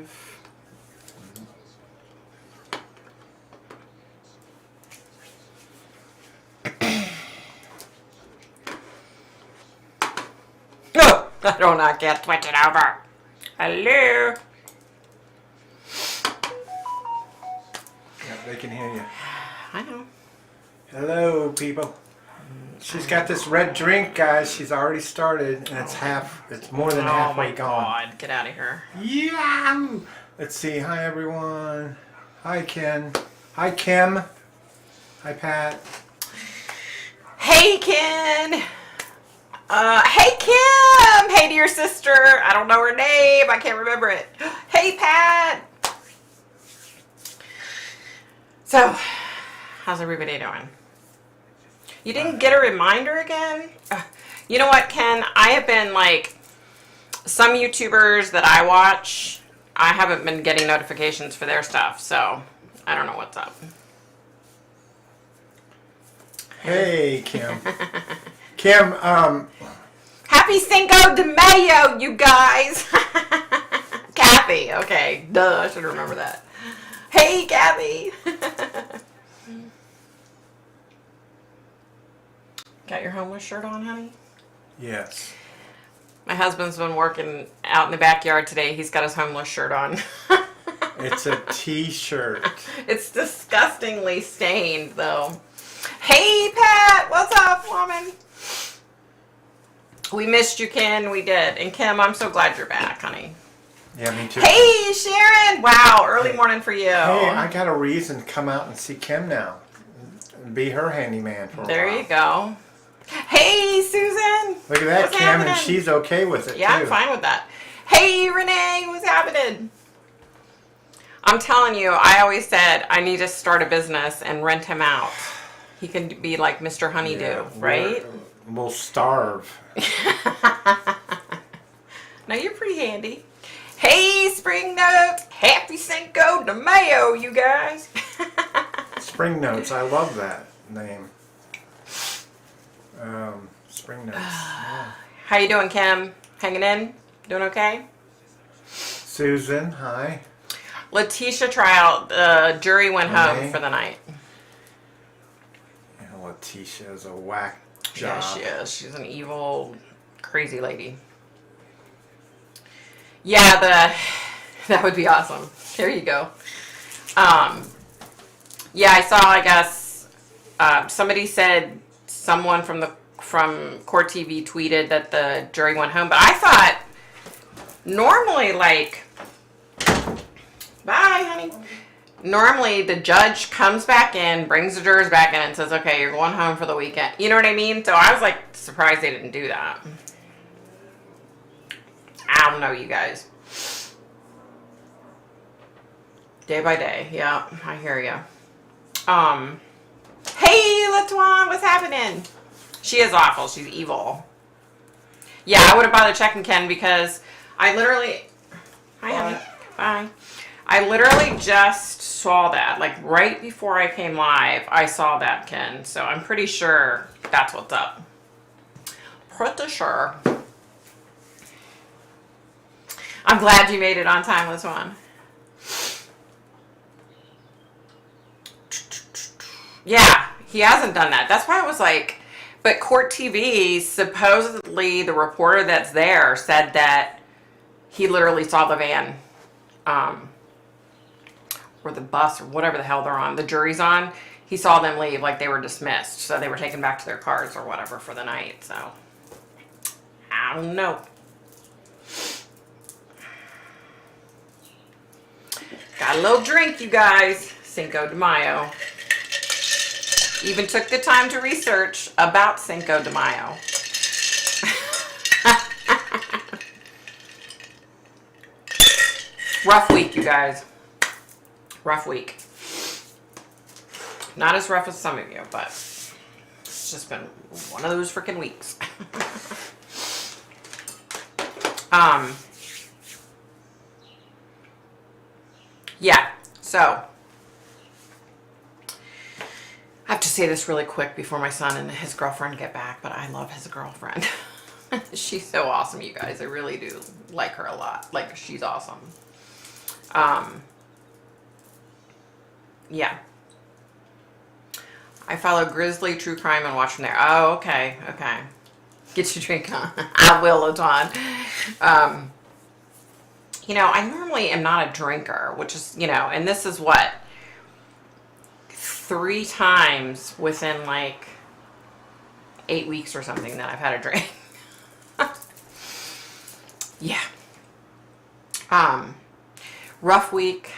live. Oh, I do not get switch it over. Hello. Yeah, they can hear you. I know. Hello, people. She's got this red drink, guys. She's already started, and it's more than halfway gone. Oh my God, get out of here. Yeah. Let's see. Hi, everyone. Hi, Ken. Hi, Kim. Hi, Pat. Hey, Ken. Hey, Kim. Hey to your sister. I don't know her name. I can't remember it. Hey, Pat. So, how's everybody doing? You didn't get a reminder again? You know what, Ken? I have been like, some YouTubers that I watch, I haven't been getting notifications for their stuff, so I don't know what's up. Hey, Kim. Kim, Happy Cinco de Mayo, you guys. Kathy, okay. Duh, I should remember that. Hey, Kathy. Got your homeless shirt on, honey? yes. My husband's been working out in the backyard today. He's got his homeless shirt on. It's a t-shirt. It's disgustingly stained, though. Hey, Pat. What's up, woman? We missed you, Ken. We did. And Kim, I'm so glad you're back, honey. Yeah, me too. Hey, Sharon. Wow, early morning for you. Hey, I got a reason to come out and see Kim now. Be her handyman for a while. There you go. Hey, Susan. Look at that, What's Kim, happening? and she's okay with it, Yeah, too. I'm fine with that. Hey, Renee. What's happening? I'm telling you, I always said I need to start a business and rent him out. He can be like Mr. Honeydew, Yeah, right? We'll starve. No, you're pretty handy. Hey, Spring Notes. Happy Cinco de Mayo, you guys. Spring Notes, I love that name. Spring Notes. Yeah. How you doing, Kim? Hanging in? Doing okay? Susan, hi. Letitia trial, the jury went home Renee? for the night. Yeah, Letitia is a whack Yeah, job. she is. She's an evil, crazy lady. Yeah, that would be awesome. There you go. Yeah, I saw, I guess, somebody said someone from Court TV tweeted that the jury went home, but I thought normally, like, bye, honey. Normally, the judge comes back in, brings the jurors back in, and says, okay, you're going home for the weekend. You know what I mean? So I was, like, surprised they didn't do that. I don't know, you guys. Day by day. Yeah, I hear you. Hey, Latuan, what's happening? She is awful. She's evil. Yeah, I wouldn't bother checking Ken because I literally... Hi, honey. Bye. I literally just saw that. Like, right before I came live, I saw that, Ken. So I'm pretty sure that's what's up. Pretty sure. I'm glad you made it on time, Latuan. Yeah, he hasn't done that. That's why I was like... But Court TV, supposedly the reporter that's there said that he literally saw the van, or the bus, or whatever the hell they're on, the jury's on. He saw them leave like they were dismissed. So they were taken back to their cars or whatever for the night. So, I don't know. Got a little drink, you guys. Cinco de Mayo. Even took the time to research about Cinco de Mayo. Rough week, you guys. Rough week. Not as rough as some of you, but it's just been one of those freaking weeks. Yeah, so I have to say this really quick before my son and his girlfriend get back, but I love his girlfriend. She's so awesome, you guys. I really do like her a lot. Like, she's awesome. Yeah. I follow Grizzly True Crime and watch from there. Oh, okay. Okay. Get your drink on. I will, Latan. I normally am not a drinker, which is, and this is what? 3 times within like 8 weeks or something that I've had a drink. Yeah. Rough week.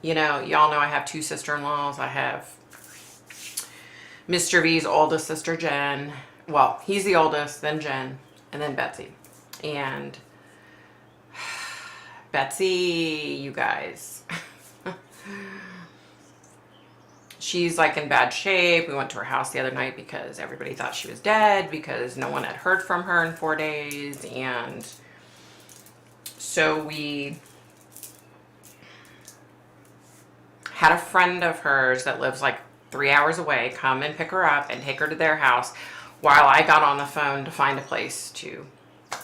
Y'all know I have 2 sister-in-laws. I have Mr. V's oldest sister, Jen. Well, he's the oldest, then Jen, and then Betsy. And Betsy, you guys, she's like in bad shape. We went to her house the other night because everybody thought she was dead because no one had heard from her in 4 days. And so we had a friend of hers that lives like 3 hours away come and pick her up and take her to their house while I got on the phone to find a place to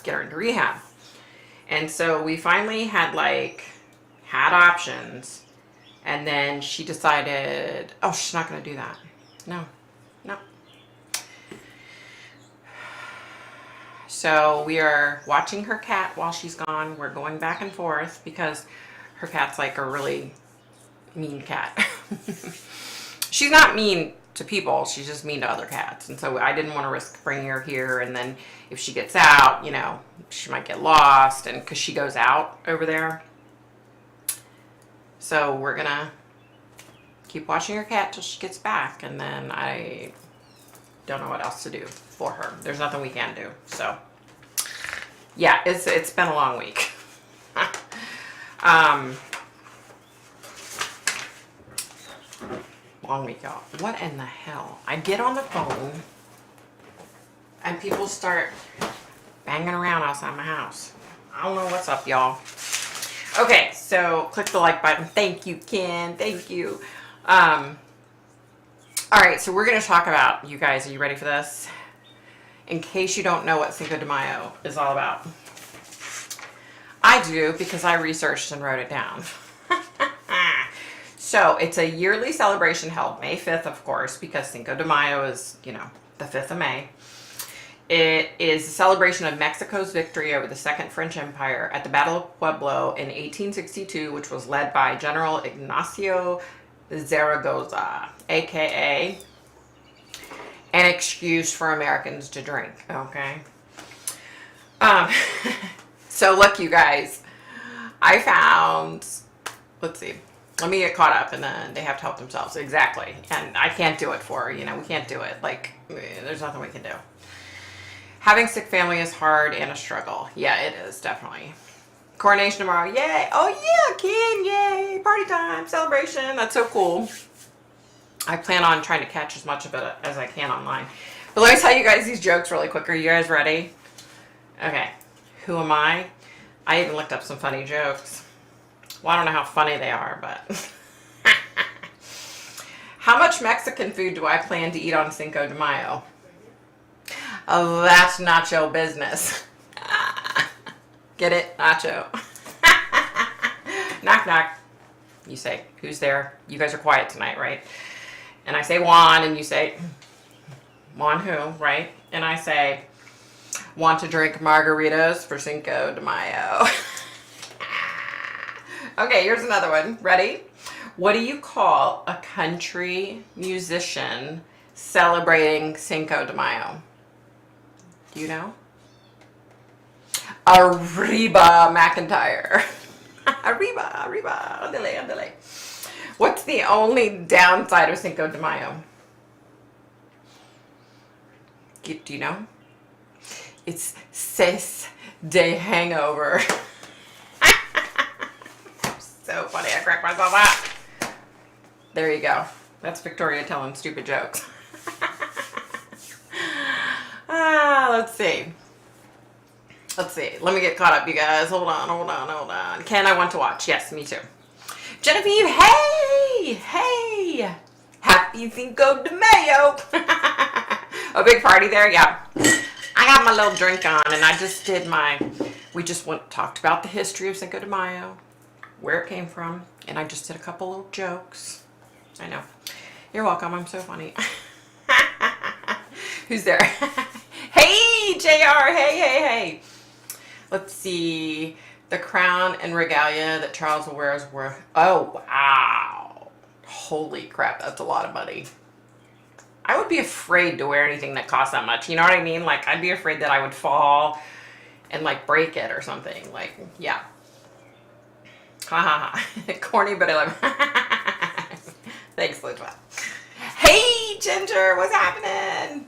get her into rehab. And so we finally had options, and then she decided, oh, she's not going to do that. No. So we are watching her cat while she's gone. We're going back and forth because her cat's like a really mean cat. She's not mean to people, she's just mean to other cats. And so I didn't want to risk bringing her here, and then if she gets out, she might get lost, and because she goes out over there. So we're gonna keep watching her cat till she gets back, and then I don't know what else to do for her. There's nothing we can do. So yeah, it's been a long week. Long week, y'all. What in the hell? I get on the phone and people start banging around outside my house. I don't know what's up, y'all. Okay, so click the like button. Thank you, Ken. Thank you. All right, so we're going to talk about, you guys, are you ready for this? In case you don't know what Cinco de Mayo is all about. I do, because I researched and wrote it down. So it's a yearly celebration held May 5th, of course, because Cinco de Mayo is, the 5th of May. It is a celebration of Mexico's victory over the Second French Empire at the Battle of Pueblo in 1862, which was led by General Ignacio Zaragoza, aka an excuse for Americans to drink, okay? So look, you guys, I found, let's see. Let me get caught up, and then they have to help themselves. Exactly. And I can't do it for her. We can't do it. There's nothing we can do. Having sick family is hard and a struggle. Yeah, it is, definitely. Coronation tomorrow. Yay. Oh, yeah, Ken. Yay. Party time. Celebration. That's so cool. I plan on trying to catch as much of it as I can online. But let me tell you guys these jokes really quick. Are you guys ready? Okay. Who am I? I even looked up some funny jokes. Well, I don't know how funny they are, but... How much Mexican food do I plan to eat on Cinco de Mayo? Oh, that's nacho business. Get it? Nacho. Knock, knock. You say, who's there? You guys are quiet tonight, right? And I say, Juan, and you say, Juan who, right? And I say, want to drink margaritas for Cinco de Mayo. Okay, here's another one. Ready? What do you call a country musician celebrating Cinco de Mayo? Do you know? Arriba McIntyre. Arriba, andale. What's the only downside of Cinco de Mayo? Do you know? It's ses de hangover. So funny, I cracked myself up. There you go. That's Victoria telling stupid jokes. Let's see. Let me get caught up, you guys. Hold on. Ken, I want to watch. Yes, me too. Genevieve, hey. Happy Cinco de Mayo. A big party there, yeah. I got my little drink on, and I just did we talked about the history of Cinco de Mayo. where it came from, and I just did a couple little jokes. I know. You're welcome. I'm so funny. Who's there? Hey, JR. Hey. Let's see. The crown and regalia that Charles will wear is worth... Oh, wow. Holy crap. That's a lot of money. I would be afraid to wear anything that costs that much. You know what I mean? Like, I'd be afraid that I would fall and, like, break it or something. Like, yeah. Ha ha ha. Corny, but I love it. Thanks, Lidwa. Hey, Ginger. What's happening?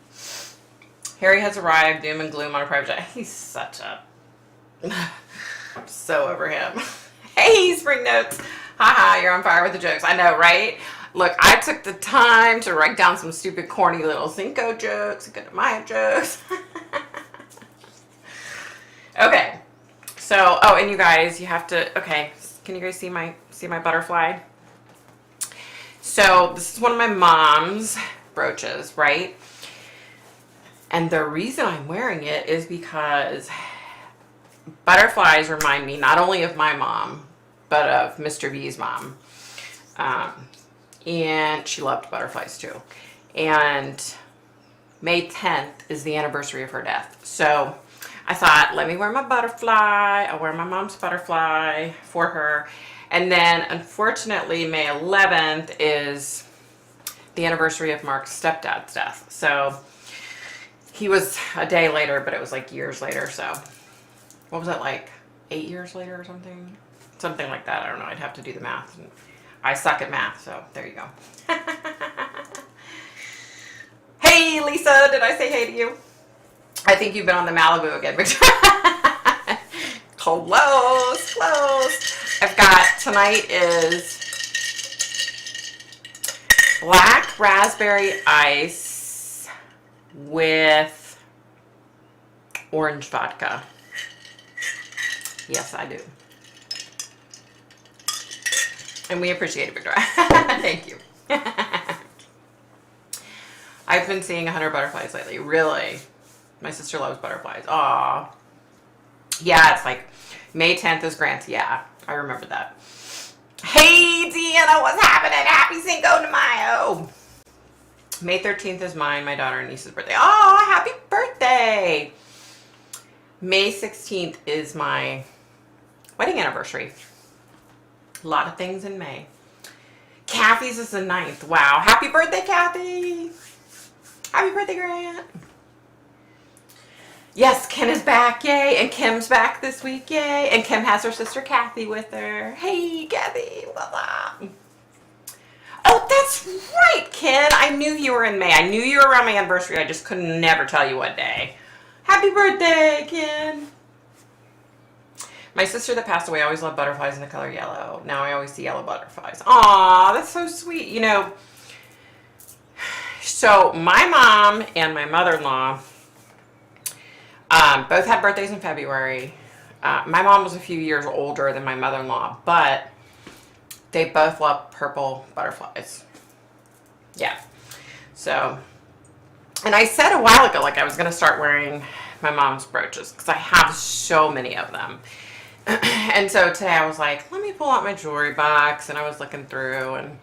Harry has arrived. Doom and gloom on a private jet. He's such a... I'm so over him. Hey, Spring Notes. Haha, you're on fire with the jokes. I know, right? Look, I took the time to write down some stupid, corny little Cinco jokes, Cinco de Mayo jokes. Okay. So, oh, and you guys, you have to, okay. Can you guys see my butterfly? So, this is one of my mom's brooches, right? And the reason I'm wearing it is because butterflies remind me not only of my mom, but of Mr. V's mom. And she loved butterflies too. And May 10th is the anniversary of her death. So I thought, let me wear my butterfly. I'll wear my mom's butterfly for her. And then unfortunately, May 11th is the anniversary of Mark's stepdad's death. So he was a day later, but it was like years later. So what was that, like 8 years later or something? Something like that. I don't know. I'd have to do the math. I suck at math, so there you go. Hey, Lisa. Did I say hey to you? I think you've been on the Malibu again, Victoria. Close. I've got, tonight is black raspberry ice with orange vodka. Yes, I do. And we appreciate it, Victoria. Thank you. I've been seeing 100 butterflies lately. Really? My sister loves butterflies. Aw. Yeah, it's like May 10th is Grant's. Yeah, I remember that. Hey, Deanna, what's happening? Happy Cinco de Mayo. May 13th is mine, my daughter and niece's birthday. Oh, happy birthday. May 16th is my wedding anniversary. A lot of things in May. Kathy's is the 9th. Wow. Happy birthday, Kathy. Happy birthday, Grant. Yes, Ken is back. Yay. And Kim's back this week. Yay. And Kim has her sister Kathy with her. Hey, Kathy. What's up? Oh, that's right, Ken. I knew you were in May. I knew you were around my anniversary. I just could never tell you what day. Happy birthday, Ken. My sister that passed away always loved butterflies in the color yellow. Now I always see yellow butterflies. Aw, that's so sweet. You know, so my mom and my mother-in-law both had birthdays in February. My mom was a few years older than my mother-in-law, but they both love purple butterflies. Yeah. So, and I said a while ago, like I was going to start wearing my mom's brooches because I have so many of them. And so today I was like, let me pull out my jewelry box, and I was looking through and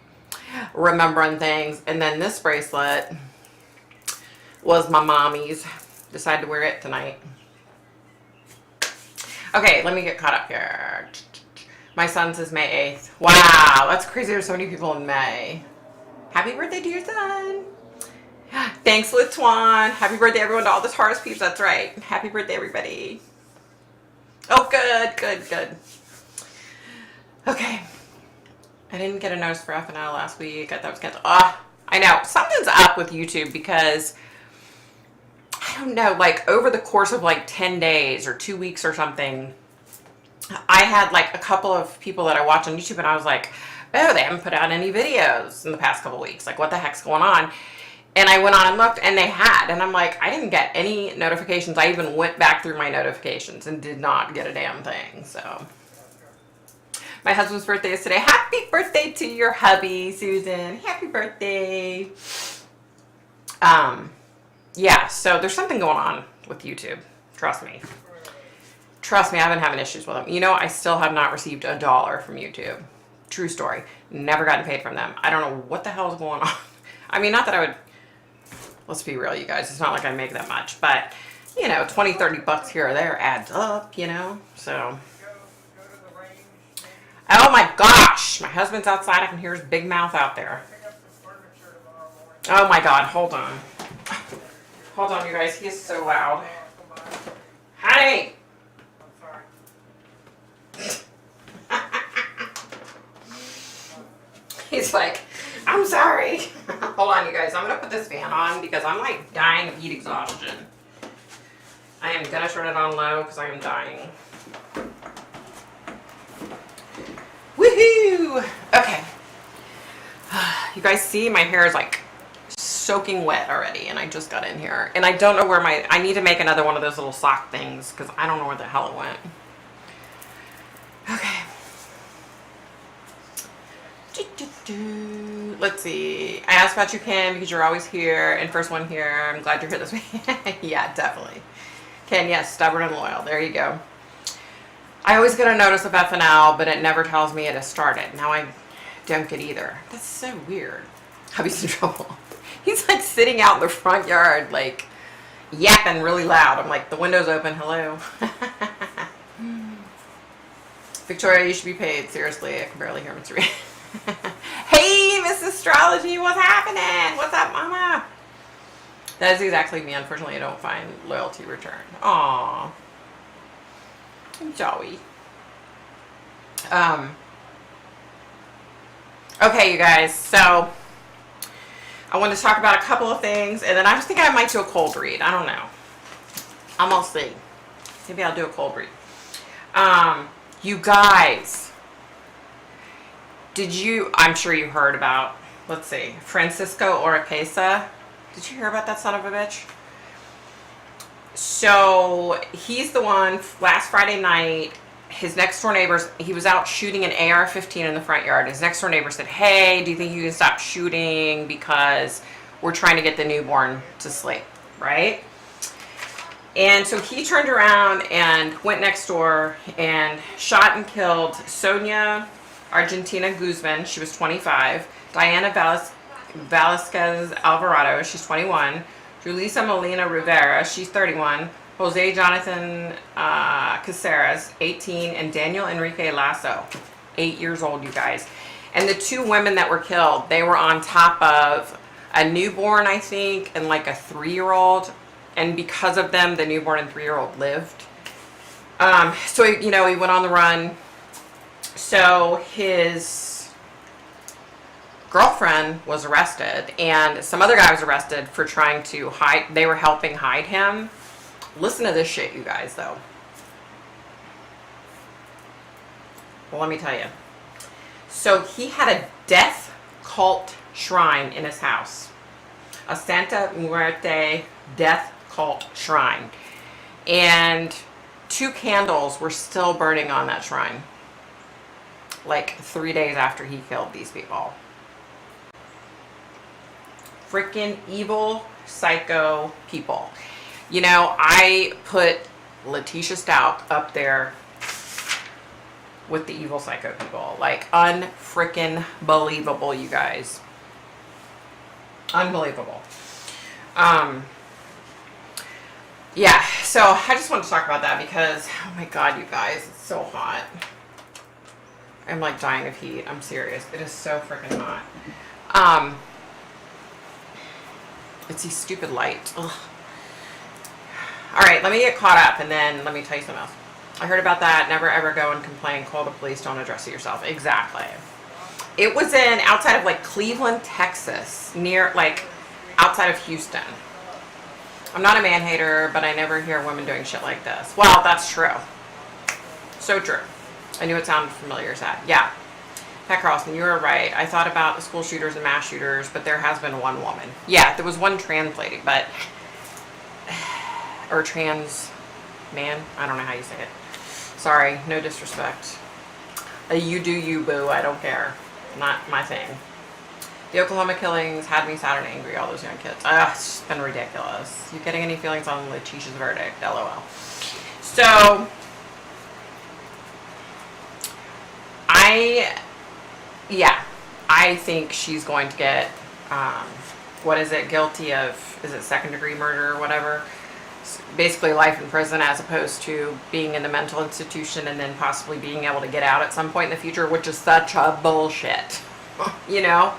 remembering things. And then this bracelet was my mommy's. Decided to wear it tonight. Okay, let me get caught up here. My son's is May 8th. Wow, that's crazy. There's so many people in May. Happy birthday to your son. Thanks, Lituan. Happy birthday, everyone, to all the Taurus peeps. That's right. Happy birthday, everybody. Oh, good. Okay. I didn't get a notice for FNL last week. I thought it was canceled. I know. Something's up with YouTube because, I don't know, like over the course of like 10 days or 2 weeks or something, I had like a couple of people that I watch on YouTube and I was like, oh, they haven't put out any videos in the past couple weeks. Like, what the heck's going on? And I went on and looked, and they had. And I'm like, I didn't get any notifications. I even went back through my notifications and did not get a damn thing. So, my husband's birthday is today. Happy birthday to your hubby, Susan. Happy birthday. Yeah, so there's something going on with YouTube. Trust me. Trust me, I've been having issues with them. You know, I still have not received $1 from YouTube. True story. Never gotten paid from them. I don't know what the hell is going on. I mean, not that I would, let's be real, you guys. It's not like I make that much, but you know, 20, 30 bucks here or there adds up, you know, so. Oh my gosh, my husband's outside. I can hear his big mouth out there. Oh my God, hold on. Hold on, you guys. He is so loud. Honey! He's like, I'm sorry. Hold on, you guys. I'm going to put this fan on because I'm like dying of heat exhaustion. I am going to turn it on low because I am dying. Woohoo! Okay. You guys see my hair is like soaking wet already and I just got in here. And I don't know where I need to make another one of those little sock things because I don't know where the hell it went. Okay. Let's see. I asked about you, Ken, because you're always here and first one here. I'm glad you're here this week. Yeah, definitely. Ken, yes, stubborn and loyal. There you go. I always get a notice of FNL, but it never tells me it has started. Now I don't get either. That's so weird. Hubby's in trouble. He's like sitting out in the front yard, like yapping really loud. I'm like, the window's open. Hello. Victoria, you should be paid. Seriously, I can barely hear Mr. Reed. Hey, Miss Astrology, what's happening? What's up, Mama? That is exactly me. Unfortunately, I don't find loyalty returned. Aww. Joey. Okay, you guys. So, I wanted to talk about a couple of things, and then I was thinking I might do a cold read. I don't know. I'm gonna see. Maybe I'll do a cold read. You guys. I'm sure you heard about, let's see, Francisco Oropesa. Did you hear about that son of a bitch? So he's the one, last Friday night, his next door neighbors, he was out shooting an AR-15 in the front yard. His next door neighbor said, hey, do you think you can stop shooting because we're trying to get the newborn to sleep, right? And so he turned around and went next door and shot and killed Sonia Argentina Guzman, she was 25. Diana Velasquez Alvarado, she's 21. Julissa Molina Rivera, she's 31. Jose Jonathan Caceres, 18. And Daniel Enrique Lasso, 8 years old, you guys. And the two women that were killed, they were on top of a newborn, I think, and like a 3-year-old. And because of them, the newborn and 3-year-old lived. So, you know, he went on the run. So his girlfriend was arrested and some other guy was arrested for trying to hide. They were helping hide him. Listen to this shit, you guys, though. Well, let me tell you. So he had a death cult shrine in his house. A Santa Muerte death cult shrine. And 2 candles were still burning on that shrine. Like 3 days after he killed these people. Freaking evil, psycho people. You know, I put Letitia Stout up there with the evil psycho people. Like, unfreaking believable, you guys. Unbelievable. Yeah, so I just wanted to talk about that because, oh my God, you guys, it's so hot. I'm like dying of heat. I'm serious. It is so freaking hot. It's these stupid lights. Ugh. All right, let me get caught up and then let me tell you something else. I heard about that. Never ever go and complain. Call the police. Don't address it yourself. Exactly. It was outside of like Cleveland, Texas, near like outside of Houston. I'm not a man hater, but I never hear women doing shit like this. Well, that's true. So true. I knew it sounded familiar, sad. Yeah. Pat Carlson, you were right. I thought about the school shooters and mass shooters, but there has been one woman. Yeah, there was one trans lady, but... Or trans man. I don't know how you say it. Sorry, no disrespect. You do you, boo. I don't care. Not my thing. The Oklahoma killings had me sad and angry, all those young kids. It's just been ridiculous. You getting any feelings on Letitia's verdict? LOL. So... I think she's going to get, what is it, guilty of, is it second-degree murder or whatever? Basically life in prison, as opposed to being in the mental institution and then possibly being able to get out at some point in the future, which is such a bullshit, you know?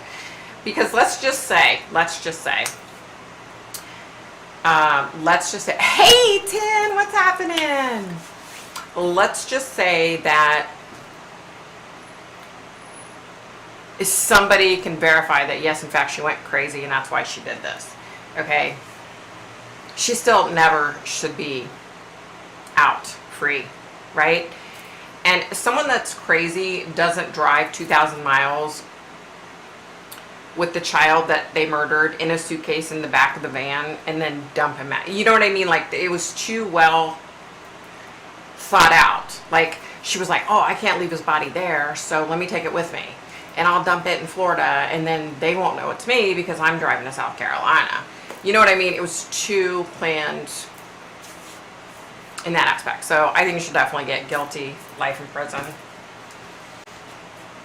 Because let's just say, hey, Tin, what's happening? Let's just say that somebody can verify that, yes, in fact, she went crazy and that's why she did this. Okay? She still never should be out free, right? And someone that's crazy doesn't drive 2,000 miles with the child that they murdered in a suitcase in the back of the van and then dump him out. You know what I mean? Like, it was too well thought out. Like, she was like, oh, I can't leave his body there, so let me take it with me. And I'll dump it in Florida, and then they won't know it's me because I'm driving to South Carolina. You know what I mean? It was too planned in that aspect. So I think you should definitely get guilty, life in prison.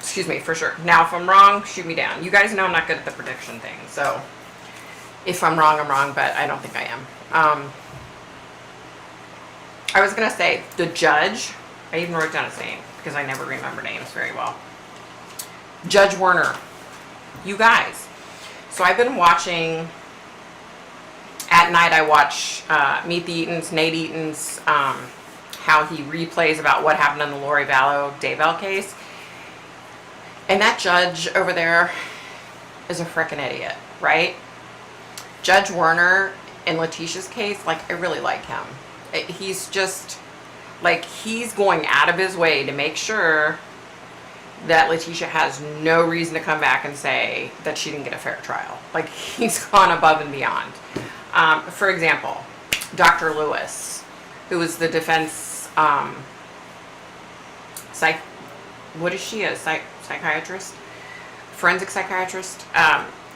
Excuse me, for sure. Now, if I'm wrong, shoot me down. You guys know I'm not good at the prediction thing. So if I'm wrong, I'm wrong, but I don't think I am. I was going to say, the judge, I even wrote down his name because I never remember names very well. Judge Werner. You guys. So I've been watching, at night I watch Meet the Eatons, Nate Eatons, how he replays about what happened in the Lori Vallow Daybell case. And that judge over there is a frickin' idiot, right? Judge Werner in Letitia's case, like, I really like him. He's just, like, he's going out of his way to make sure that Letitia has no reason to come back and say that she didn't get a fair trial. Like, he's gone above and beyond. For example, Dr. Lewis, who was the defense, what is she, a psychiatrist? Forensic psychiatrist?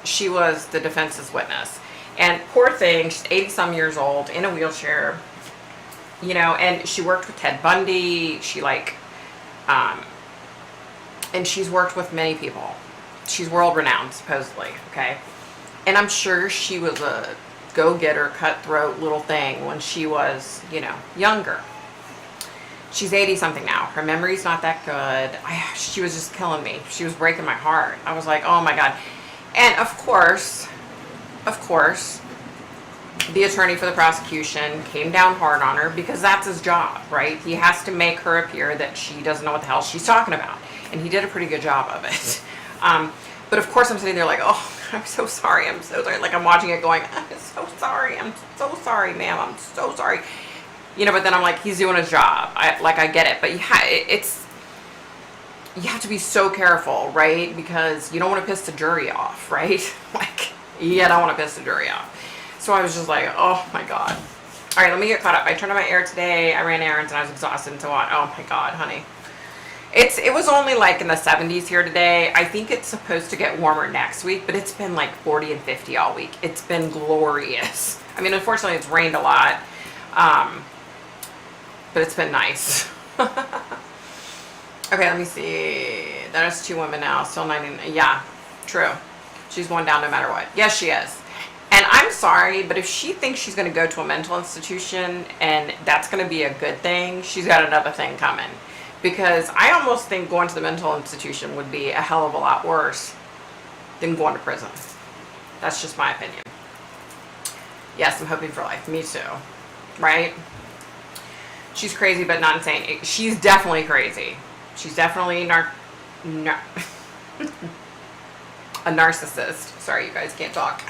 She was the defense's witness. And poor thing, she's 80-some years old, in a wheelchair, you know, and she worked with Ted Bundy. She, like, and she's worked with many people. She's world-renowned, supposedly, okay? And I'm sure she was a go-getter, cutthroat little thing when she was, you know, younger. She's 80-something now. Her memory's not that good. She was just killing me. She was breaking my heart. I was like, oh my God. And of course, the attorney for the prosecution came down hard on her because that's his job, right? He has to make her appear that she doesn't know what the hell she's talking about. And he did a pretty good job of it. But of course I'm sitting there like, oh, I'm so sorry. I'm so sorry. Like, I'm watching it going, I'm so sorry. I'm so sorry, ma'am. I'm so sorry. You know, but then I'm like, he's doing his job. I get it. But you have to be so careful, right? Because you don't want to piss the jury off, right? Like, you don't want to piss the jury off. So I was just like, oh my God. All right, let me get caught up. I turned on my air today. I ran errands and I was exhausted and so on. Oh my God, honey. It was only like in the 70s here today. I think it's supposed to get warmer next week, but it's been like 40 and 50 all week. It's been glorious. I mean, unfortunately, it's rained a lot, but it's been nice. Okay, let me see. There's 2 women now, still 99. Yeah, true. She's going down no matter what. Yes, she is. And I'm sorry, but if she thinks she's going to go to a mental institution and that's going to be a good thing, she's got another thing coming. Because I almost think going to the mental institution would be a hell of a lot worse than going to prison. That's just my opinion. Yes, I'm hoping for life. Me too. Right? She's crazy, but not insane. She's definitely crazy. She's definitely a narcissist. Sorry, you guys can't talk.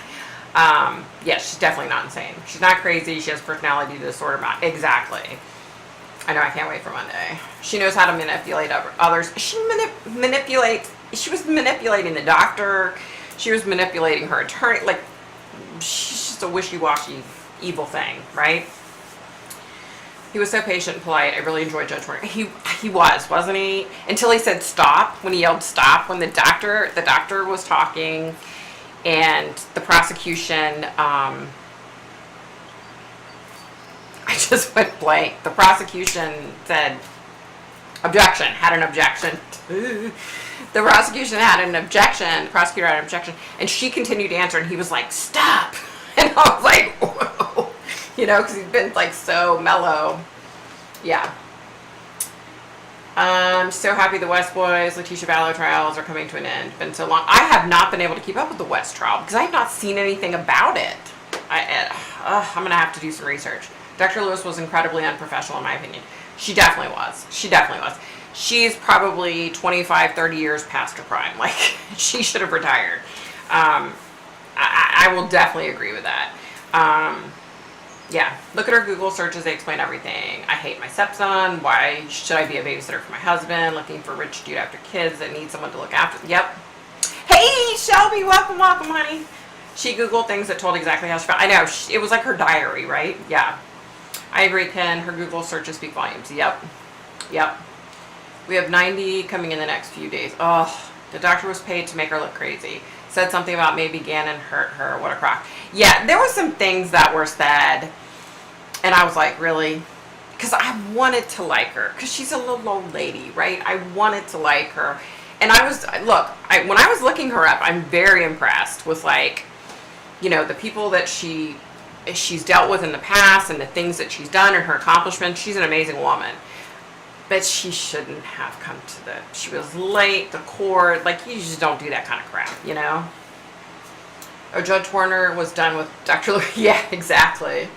Yeah, she's definitely not insane. She's not crazy. She has personality disorder. Exactly. I know, I can't wait for Monday. She knows how to manipulate others. She was manipulating the doctor. She was manipulating her attorney. Like, she's just a wishy-washy evil thing, right? He was so patient and polite. I really enjoyed Judge Werner. He was, wasn't he? Until he said stop, when he yelled stop, when the doctor was talking and the prosecution, I just went blank. The prosecution said, Objection. Had an objection. The prosecution had an objection. The prosecutor had an objection. And she continued to answer, and he was like, stop. And I was like, whoa. You know, because he's been like so mellow. Yeah. So happy the West Boys, Letitia Vallow trials are coming to an end. Been so long. I have not been able to keep up with the West trial because I have not seen anything about it. I'm going to have to do some research. Dr. Lewis was incredibly unprofessional in my opinion. She definitely was. She definitely was. She's probably 25, 30 years past her prime. Like, she should have retired. I will definitely agree with that. Yeah, look at her Google searches. They explain everything. I hate my stepson. Why should I be a babysitter for my husband? Looking for rich dude after kids that need someone to look after. Yep. Hey, Shelby, welcome, welcome, honey. She Googled things that told exactly how she felt. I know, it was like her diary, right? Yeah. I agree, Ken. Her Google searches speak volumes. Yep. Yep. We have 90 coming in the next few days. Oh, the doctor was paid to make her look crazy. Said something about maybe Gannon hurt her. What a crock. Yeah, there were some things that were said, and I was like, really? Because I wanted to like her, because she's a little old lady, right? I wanted to like her. And I was, look, when I was looking her up, I'm very impressed with, like, you know, the people that she's dealt with in the past and the things that she's done and her accomplishments. She's an amazing woman. But she shouldn't have come to she was late, the court, like, you just don't do that kind of crap, you know? Oh, Judge Warner was done with Dr. Lewis. Yeah, exactly.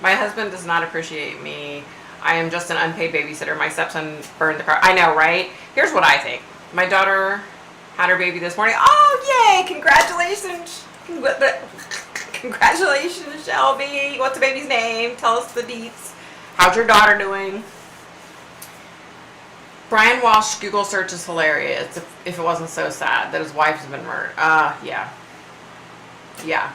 My husband does not appreciate me. I am just an unpaid babysitter. My stepson burned the car. I know, right? Here's what I think. My daughter had her baby this morning. Oh, yay! Congratulations. Congratulations, Shelby. What's the baby's name? Tell us the deets. How's your daughter doing? Brian Walsh Google search is hilarious. If it wasn't so sad that his wife's been murdered. Yeah. Yeah.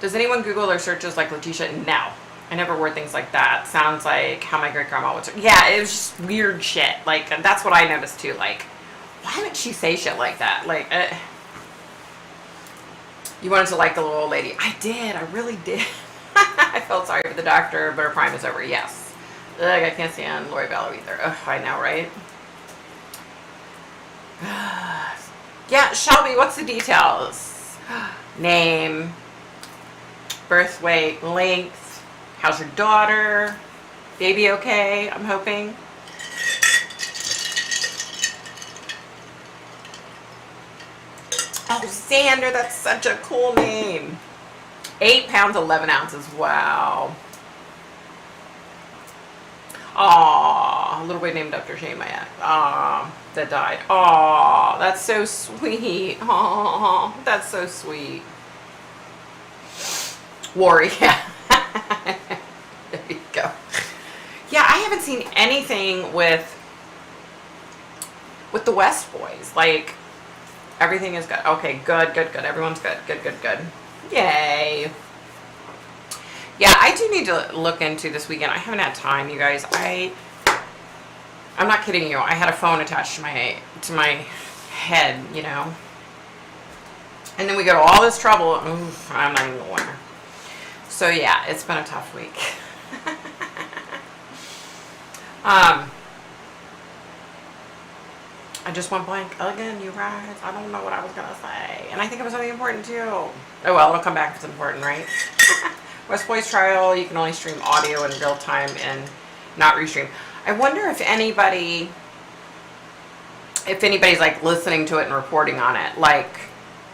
Does anyone Google their searches like Letitia? No. I never word things like that. Sounds like how my great grandma would. Yeah, it was just weird shit. Like, that's what I noticed too. Like, why would she say shit like that? Like, you wanted to like the little old lady. I did. I really did. I felt sorry for the doctor, but her prime is over. Yes. Ugh, I can't stand Lori Vallow either. Ugh, I know, right? Yeah, Shelby, what's the details? Name, birth weight, length. How's your daughter? Baby okay, I'm hoping. Oh, Xander, that's such a cool name. 8 pounds, 11 ounces. Wow. Aw, a little boy named after Shane, my ex. Aw, that died. Aw, that's so sweet. Aw, that's so sweet. Worry, yeah. There you go. Yeah, I haven't seen anything with the West Boys. Like, everything is good. Okay, good. Everyone's good. Good. Yay. Yeah, I do need to look into this weekend. I haven't had time, you guys. I'm not kidding you. I had a phone attached to my head, you know. And then we go to all this trouble. Ooh, I'm not even going there. So yeah, it's been a tough week. I just went blank again, you guys. I don't know what I was gonna say, and I think it was something important too. Oh well, it'll come back if it's important, right? West Boys trial, you can only stream audio in real time and not restream. I wonder if anybody's like listening to it and reporting on it, like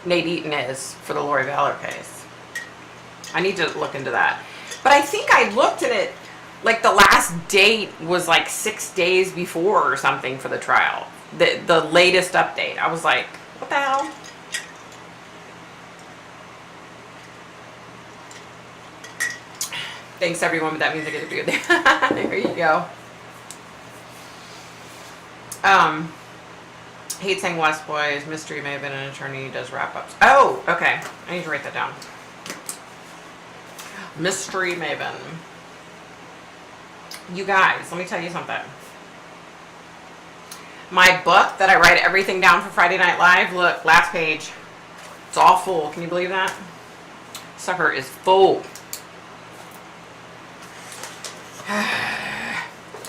Nate Eaton is for the Lori Vallow case. I need to look into that. But I think I looked at it, like the last date was like 6 days before or something for the trial. The latest update. I was like, what the hell? Thanks everyone, but that means I get to be there. There you go. Hate saying West Boys. Mystery may have been an attorney who does wrap-ups. Oh, okay. I need to write that down. Mystery Maven. You guys, let me tell you something. My book that I write everything down for Friday Night Live, look, last page. It's all full. Can you believe that? Sucker is full.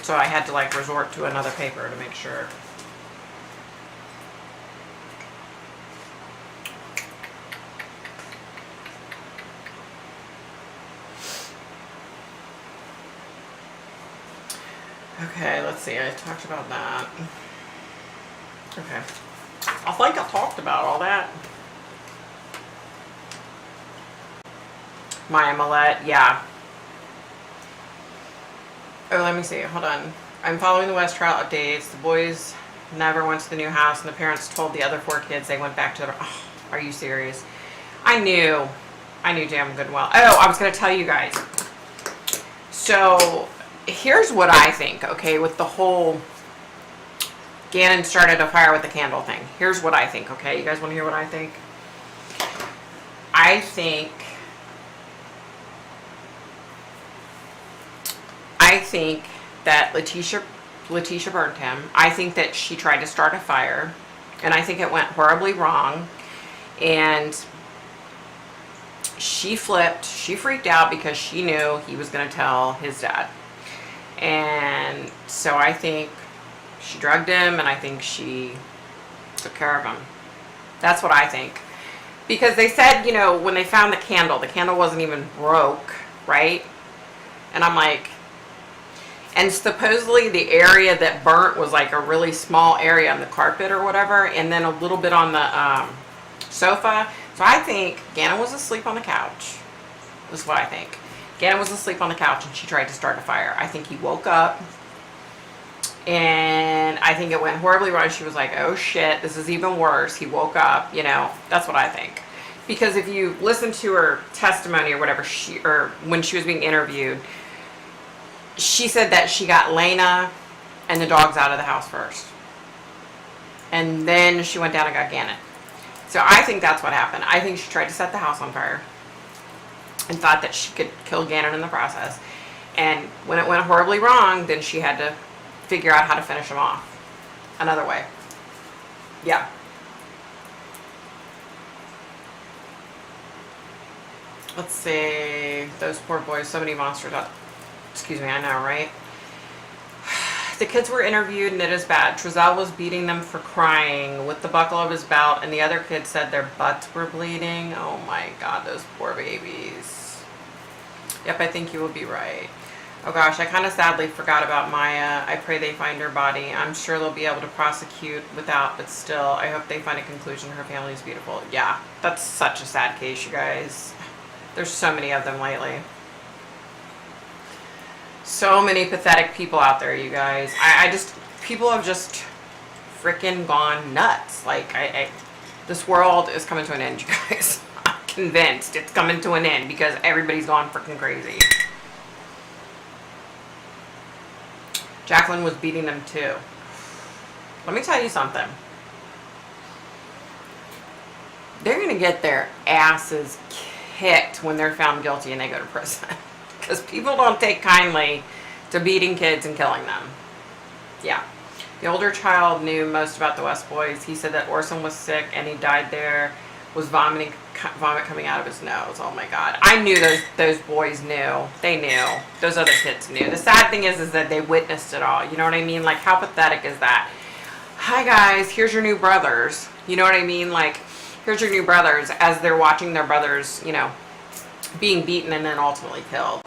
So I had to like resort to another paper to make sure. Okay, let's see. I talked about that. Okay. I think I talked about all that. My Amulet, yeah. Oh, let me see. Hold on. I'm following the West trial updates. The boys never went to the new house, and the parents told the other 4 kids they went back to their... Oh, are you serious? I knew damn good and well. Oh, I was going to tell you guys. So, here's what I think, okay, with the whole Gannon started a fire with the candle thing. Here's what I think, okay? You guys want to hear what I think? I think that Letitia burned him. I think that she tried to start a fire, and I think it went horribly wrong, and she flipped. She freaked out because she knew he was going to tell his dad. And so I think she drugged him, and I think she took care of him. That's what I think. Because they said, you know, when they found the candle wasn't even broke, right? And I'm like, and supposedly the area that burnt was like a really small area on the carpet or whatever, and then a little bit on the sofa. So I think Gannon was asleep on the couch. That's what I think. Gannon was asleep on the couch and she tried to start a fire. I think he woke up and I think it went horribly wrong. She was like, oh shit, this is even worse. He woke up, you know. That's what I think. Because if you listen to her testimony or whatever, when she was being interviewed, she said that she got Lena and the dogs out of the house first. And then she went down and got Gannon. So I think that's what happened. I think she tried to set the house on fire and thought that she could kill Gannon in the process. And when it went horribly wrong, then she had to figure out how to finish him off another way. Yeah. Let's see. Those poor boys. So many monsters out. Excuse me, I know, right? The kids were interviewed and it is bad. Trezell was beating them for crying with the buckle of his belt, and the other kids said their butts were bleeding. Oh my God, those poor babies. Yep, I think you will be right. Oh gosh, I kind of sadly forgot about Maya. I pray they find her body. I'm sure they'll be able to prosecute without, but still, I hope they find a conclusion. Her family is beautiful. Yeah, that's such a sad case, you guys. There's so many of them lately. So many pathetic people out there, you guys. People have just freaking gone nuts. Like, this world is coming to an end, you guys. I'm convinced it's coming to an end because everybody's gone freaking crazy. Jacqueline was beating them too. Let me tell you something. They're going to get their asses kicked when they're found guilty and they go to prison. Because people don't take kindly to beating kids and killing them. Yeah. The older child knew most about the West boys. He said that Orson was sick and he died there, was vomit coming out of his nose. Oh my God. I knew those boys knew. They knew. Those other kids knew. The sad thing is that they witnessed it all. You know what I mean? Like, how pathetic is that? Hi guys, here's your new brothers. You know what I mean? Like, here's your new brothers as they're watching their brothers, you know, being beaten and then ultimately killed.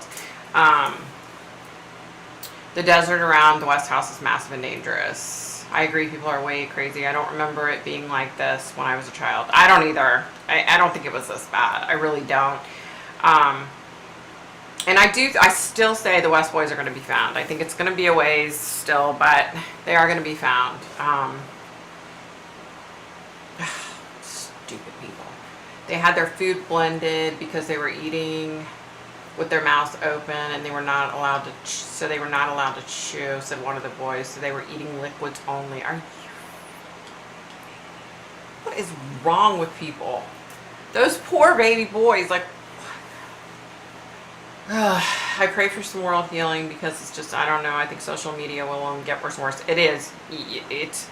The desert around the West House is massive and dangerous. I agree, people are way crazy. I don't remember it being like this when I was a child. I don't either. I don't think it was this bad. I really don't. And I still say the West boys are going to be found. I think it's going to be a ways still, but they are going to be found. Stupid people. They had their food blended because they were eating with their mouths open, and they were not allowed to. So they were not allowed to chew. Said one of the boys. So they were eating liquids only. Are you? What is wrong with people? Those poor baby boys. Like, I pray for some world healing because it's just, I don't know. I think social media will only get worse and worse. It is. It's.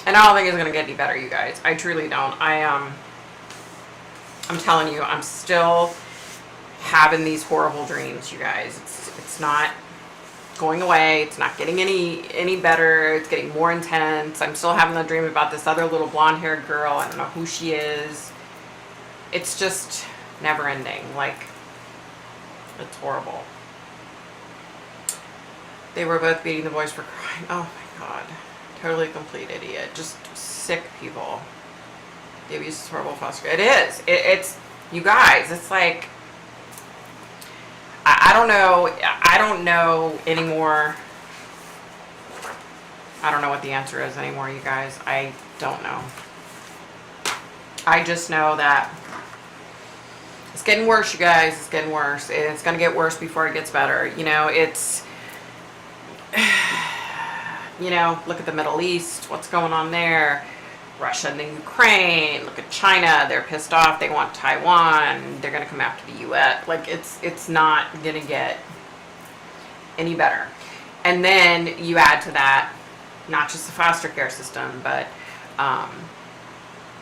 And I don't think it's gonna get any better, you guys. I truly don't. I'm telling you, I'm still having these horrible dreams, you guys. It's not, going away. It's not getting any better. It's getting more intense. I'm still having the dream about this other little blonde-haired girl. I don't know who she is. It's just never ending. Like, it's horrible. They were both beating the boys for crying. Oh my God. Totally complete idiot. Just sick people. The abuse is horrible, foster. It is. It's, you guys, it's like, I don't know. I don't know anymore. I don't know what the answer is anymore, you guys. I don't know. I just know that it's getting worse, you guys. It's getting worse. It's going to get worse before it gets better. You know, it's, you know, look at the Middle East. What's going on there? Russia and the Ukraine. Look at China. They're pissed off. They want Taiwan. They're going to come after the U.S. Like, it's not going to get any better. And then you add to that, not just the foster care system, but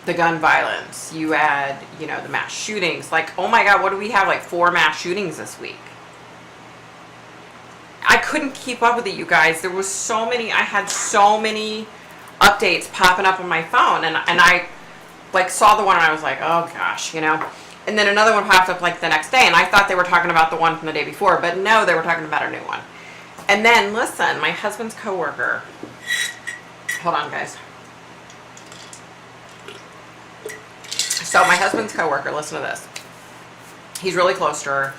the gun violence. You add, you know, the mass shootings. Like, oh my God, what do we have? Like 4 mass shootings this week. I couldn't keep up with it, you guys. There was so many. I had so many updates popping up on my phone, and I like saw the one and I was like, oh gosh, you know. And then another one popped up like the next day, and I thought they were talking about the one from the day before, but no, they were talking about a new one. And then listen, my husband's coworker. Hold on, guys. So my husband's coworker, listen to this. He's really close to her.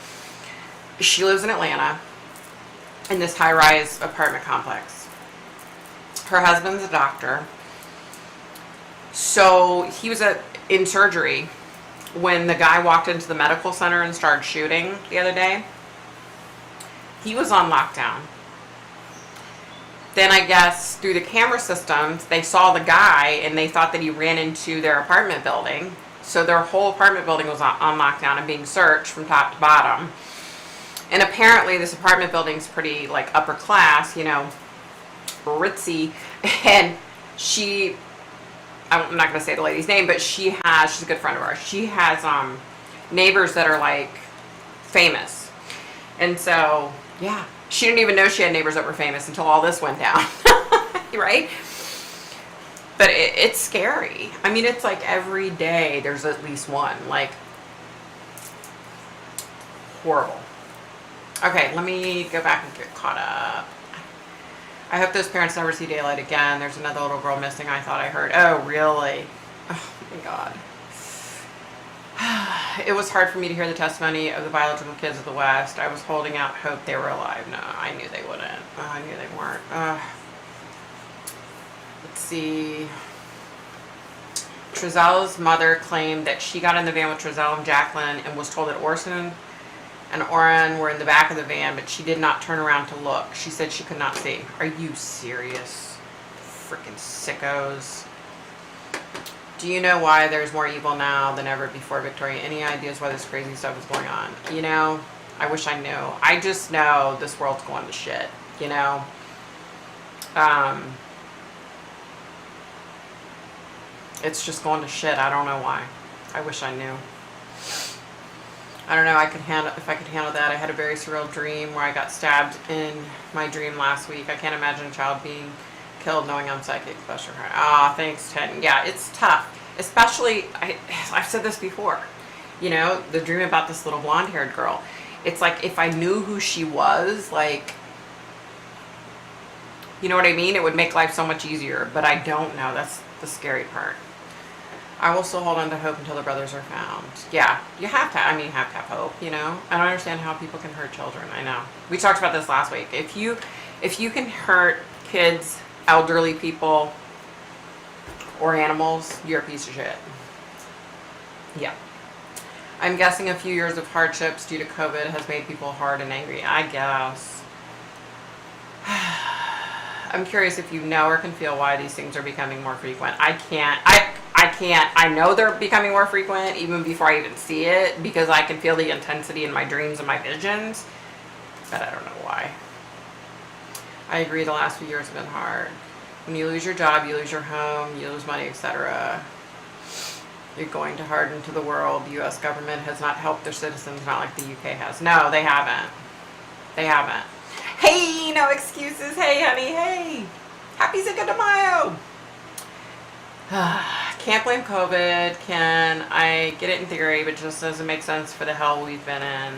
She lives in Atlanta in this high-rise apartment complex. Her husband's a doctor. So he was in surgery when the guy walked into the medical center and started shooting the other day. He was on lockdown. Then I guess through the camera systems, they saw the guy and they thought that he ran into their apartment building. So their whole apartment building was on lockdown and being searched from top to bottom. And apparently this apartment building's pretty like upper class, you know, ritzy, and she, I'm not going to say the lady's name, but she's a good friend of ours. She has neighbors that are like famous. And so, yeah, she didn't even know she had neighbors that were famous until all this went down. Right? But it's scary. I mean, it's like every day there's at least one. Like, horrible. Okay, let me go back and get caught up. I hope those parents never see daylight again. There's another little girl missing, I thought I heard. Oh, really? Oh, my God. It was hard for me to hear the testimony of the biological kids of the West. I was holding out hope they were alive. No, I knew they wouldn't. Oh, I knew they weren't. Let's see. Trezel's mother claimed that she got in the van with Trezel and Jacqueline and was told that Orson and Oren were in the back of the van, but she did not turn around to look. She said she could not see. Are you serious? Freaking sickos. Do you know why there's more evil now than ever before, Victoria? Any ideas why this crazy stuff is going on? You know, I wish I knew. I just know this world's going to shit, you know? It's just going to shit. I don't know why. I wish I knew. I don't know. If I could handle that. I had a very surreal dream where I got stabbed in my dream last week. I can't imagine a child being killed knowing I'm psychic. Bless your heart. Ah, thanks, Ted. Yeah, it's tough. Especially, I've said this before. You know, the dream about this little blonde-haired girl. It's like if I knew who she was, like, you know what I mean? It would make life so much easier. But I don't know. That's the scary part. I will still hold on to hope until the brothers are found. Yeah, you have to. I mean, you have to have hope, you know? I don't understand how people can hurt children. I know. We talked about this last week. If you can hurt kids, elderly people, or animals, you're a piece of shit. Yeah. I'm guessing a few years of hardships due to COVID has made people hard and angry. I guess. I'm curious if you know or can feel why these things are becoming more frequent. I can't. I know they're becoming more frequent even before I even see it because I can feel the intensity in my dreams and my visions, but I don't know why. I agree the last few years have been hard. When you lose your job, you lose your home, you lose money, etc. You're going to harden to the world. The U.S. government has not helped their citizens, not like the UK has. No, they haven't. They haven't. Hey, no excuses. Hey, honey. Hey. Happy Cinco de Mayo. Can't blame COVID. Can I get it in theory, but it just doesn't make sense for the hell we've been in.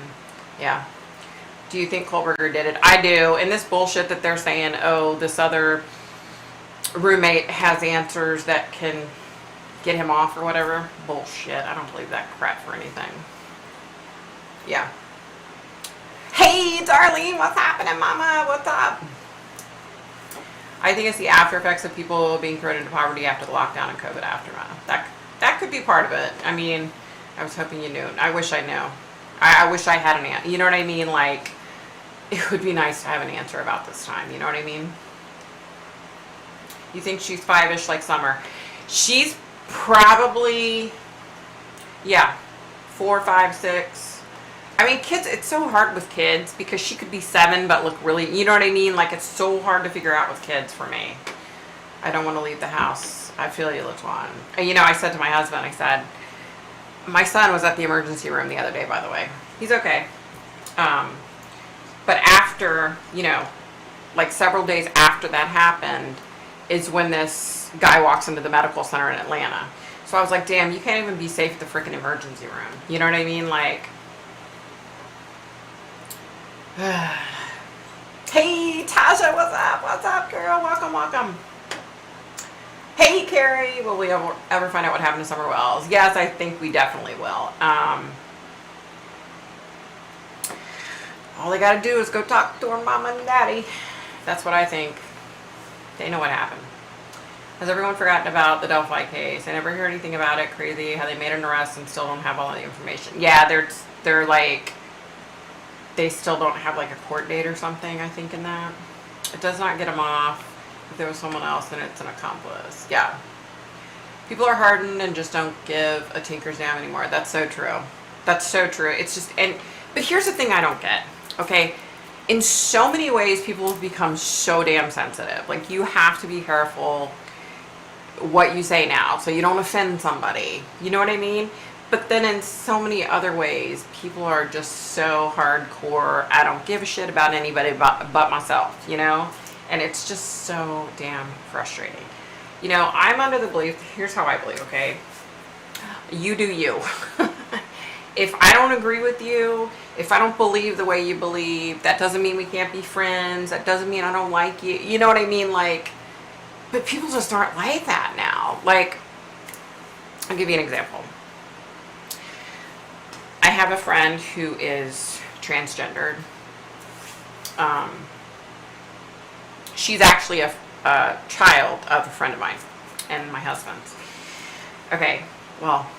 Yeah. Do you think Kohlberger did it? I do. And this bullshit that they're saying, oh, this other roommate has answers that can get him off or whatever. Bullshit. I don't believe that crap for anything. Yeah. Hey, Darlene, what's happening, mama? What's up? I think it's the after effects of people being thrown into poverty after the lockdown and COVID aftermath. That could be part of it. I mean, I was hoping you knew. I wish I knew. I wish I had an answer. You know what I mean? Like, it would be nice to have an answer about this time. You know what I mean? You think she's 5-ish like Summer? She's probably, yeah, 4, 5, 6. I mean, kids, it's so hard with kids because she could be 7 but look really, you know what I mean? Like, it's so hard to figure out with kids for me. I don't want to leave the house. I feel you, Latuan. You know, I said to my husband, I said, my son was at the emergency room the other day, by the way. He's okay. But after, you know, like several days after that happened is when this guy walks into the medical center in Atlanta. So I was like, damn, you can't even be safe at the freaking emergency room. You know what I mean? Like, hey, Tasha, what's up? What's up, girl? Welcome, welcome. Hey, Carrie, will we ever find out what happened to Summer Wells? Yes, I think we definitely will. All they got to do is go talk to her mama and daddy. That's what I think. They know what happened. Has everyone forgotten about the Delphi case? I never heard anything about it. Crazy how they made an arrest and still don't have all the information. Yeah, they're like, they still don't have like a court date or something, I think, in that. It does not get them off. If there was someone else, then it's an accomplice. Yeah. People are hardened and just don't give a tinker's damn anymore. That's so true. That's so true. It's just, but here's the thing I don't get. Okay, in so many ways, people have become so damn sensitive. Like, you have to be careful what you say now so you don't offend somebody. You know what I mean? But then in so many other ways, people are just so hardcore. I don't give a shit about anybody but myself, you know? And it's just so damn frustrating. You know, I'm under the belief, here's how I believe, okay? You do you. If I don't agree with you, if I don't believe the way you believe, that doesn't mean we can't be friends. That doesn't mean I don't like you. You know what I mean? Like, but people just aren't like that now. Like, I'll give you an example. I have a friend who is transgendered. She's actually a child of a friend of mine and my husband's. Okay, well,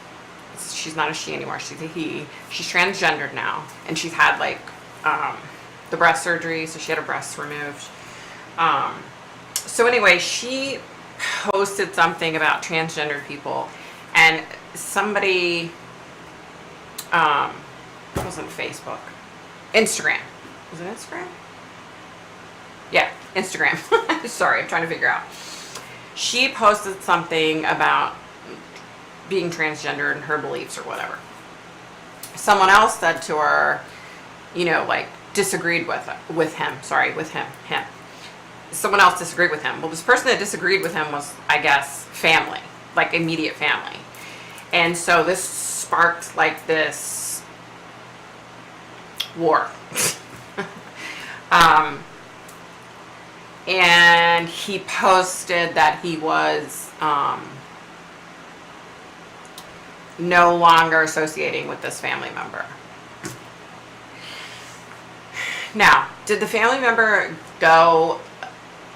she's not a she anymore. She's a he. She's transgendered now, and she's had like the breast surgery, so she had her breasts removed. So anyway, she posted something about transgendered people, and somebody, it wasn't Facebook, Instagram. Was it Instagram? Yeah, Instagram. Sorry, I'm trying to figure out. She posted something about being transgender and her beliefs or whatever. Someone else said to her, you know, like, disagreed with him. Someone else disagreed with him. Well, this person that disagreed with him was, I guess, family, like immediate family. And so this sparked like this war. And he posted that he was no longer associating with this family member. Now, did the family member go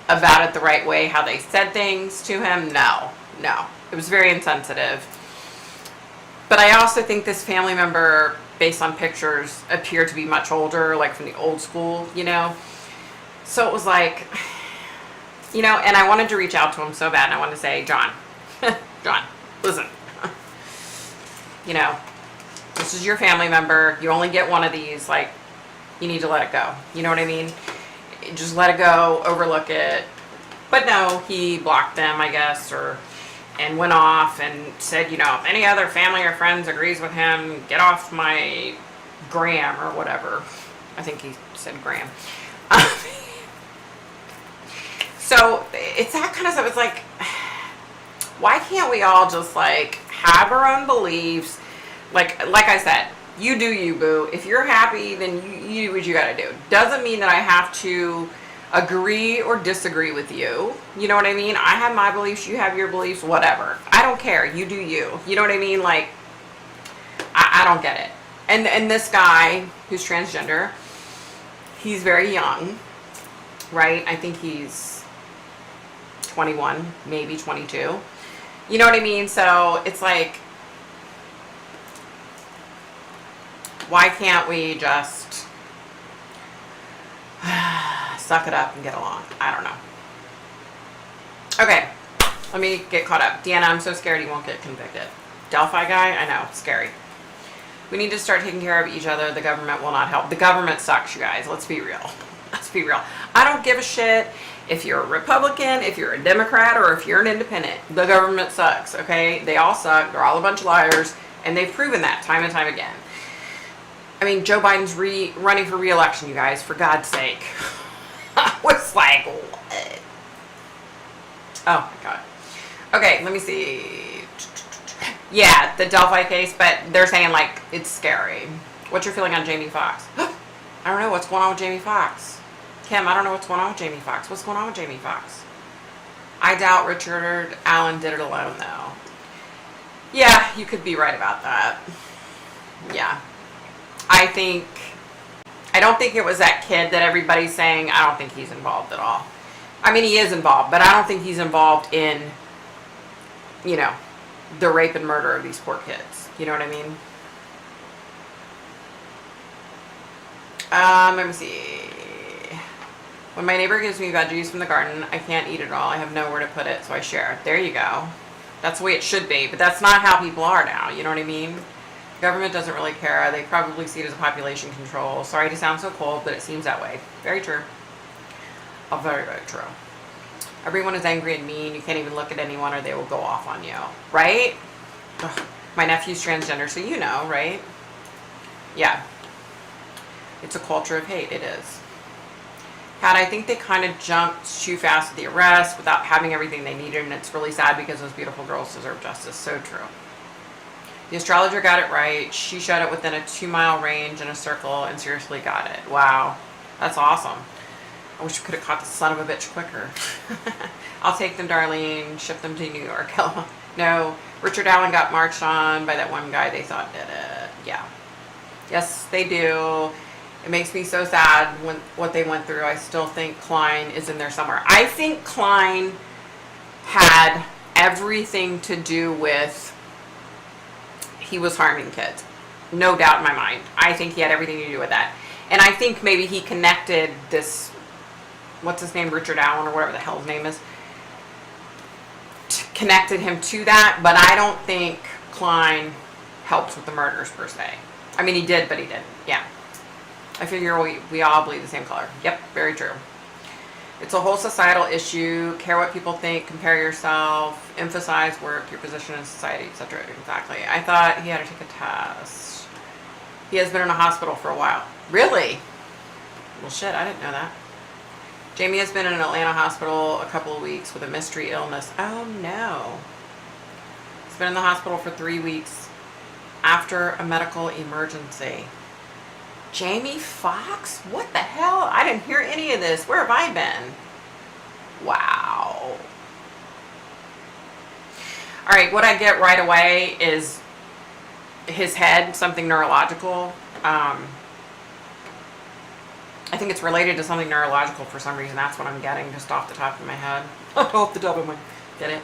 about it the right way, how they said things to him? No. It was very insensitive. But I also think this family member, based on pictures, appeared to be much older, like from the old school, you know? So it was like, you know, and I wanted to reach out to him so bad, and I wanted to say, John, listen, you know, this is your family member. You only get one of these. Like, you need to let it go. You know what I mean? Just let it go, overlook it. But no, he blocked them, I guess, and went off and said, you know, if any other family or friends agrees with him, get off my gram or whatever. I think he said gram. So it's that kind of stuff. It's like, why can't we all just like have our own beliefs? Like I said, you do you, boo. If you're happy, then you do what you gotta do. Doesn't mean that I have to agree or disagree with you. You know what I mean? I have my beliefs, you have your beliefs, whatever. I don't care. You do you. You know what I mean? Like, I don't get it. And this guy who's transgender, he's very young, right? I think he's 21, maybe 22. You know what I mean? So it's like, why can't we just suck it up and get along? I don't know. Okay, let me get caught up. Deanna, I'm so scared he won't get convicted. Delphi guy? I know, scary. We need to start taking care of each other. The government will not help. The government sucks, you guys. Let's be real. Let's be real. I don't give a shit if you're a Republican, if you're a Democrat, or if you're an independent. The government sucks, okay? They all suck. They're all a bunch of liars, and they've proven that time and time again. I mean, Joe Biden's running for re-election, you guys, for God's sake. I was like, what? Oh, my God. Okay, let me see. Yeah, the Delphi case, but they're saying, like, it's scary. What's your feeling on Jamie Foxx? I don't know what's going on with Jamie Foxx. Kim, I don't know what's going on with Jamie Foxx. What's going on with Jamie Foxx? I doubt Richard Allen did it alone, though. Yeah, you could be right about that. Yeah. I don't think it was that kid that everybody's saying. I don't think he's involved at all. I mean, he is involved, but I don't think he's involved in, you know, the rape and murder of these poor kids. You know what I mean? Let me see. When my neighbor gives me veggies from the garden, I can't eat it all. I have nowhere to put it, so I share. There you go. That's the way it should be, but that's not how people are now. You know what I mean? The government doesn't really care. They probably see it as a population control. Sorry to sound so cold, but it seems that way. Very true. Oh, very, very true. Everyone is angry and mean. You can't even look at anyone or they will go off on you. Right? Ugh. My nephew's transgender, so you know, right? Yeah. It's a culture of hate. It is. Kat, I think they kind of jumped too fast at the arrest without having everything they needed, and it's really sad because those beautiful girls deserve justice. So true. The astrologer got it right. She showed it within a 2-mile range in a circle and seriously got it. Wow. That's awesome. I wish we could have caught the son of a bitch quicker. I'll take them, Darlene. Ship them to New York. No, Richard Allen got marched on by that one guy they thought did it. Yeah. Yes, they do. It makes me so sad when what they went through. I still think Klein is in there somewhere. I think Klein had everything to do with he was harming kids. No doubt in my mind. I think he had everything to do with that. And I think maybe he connected this, what's his name, Richard Allen or whatever the hell his name is, connected him to that, but I don't think Klein helps with the murders per se. I mean, he did, but he didn't. Yeah. I figure we all bleed the same color. Yep, very true. It's a whole societal issue. Care what people think, compare yourself, emphasize work, your position in society, etc. Exactly. I thought he had to take a test. He has been in a hospital for a while. Really? Well, shit, I didn't know that. Jamie has been in an Atlanta hospital a couple of weeks with a mystery illness. Oh, no. He's been in the hospital for 3 weeks after a medical emergency. Jamie Foxx? What the hell? I didn't hear any of this. Where have I been? Wow. All right, what I get right away is his head, something neurological. I think it's related to something neurological for some reason. That's what I'm getting just off the top of my head. Off the top of my... Get it?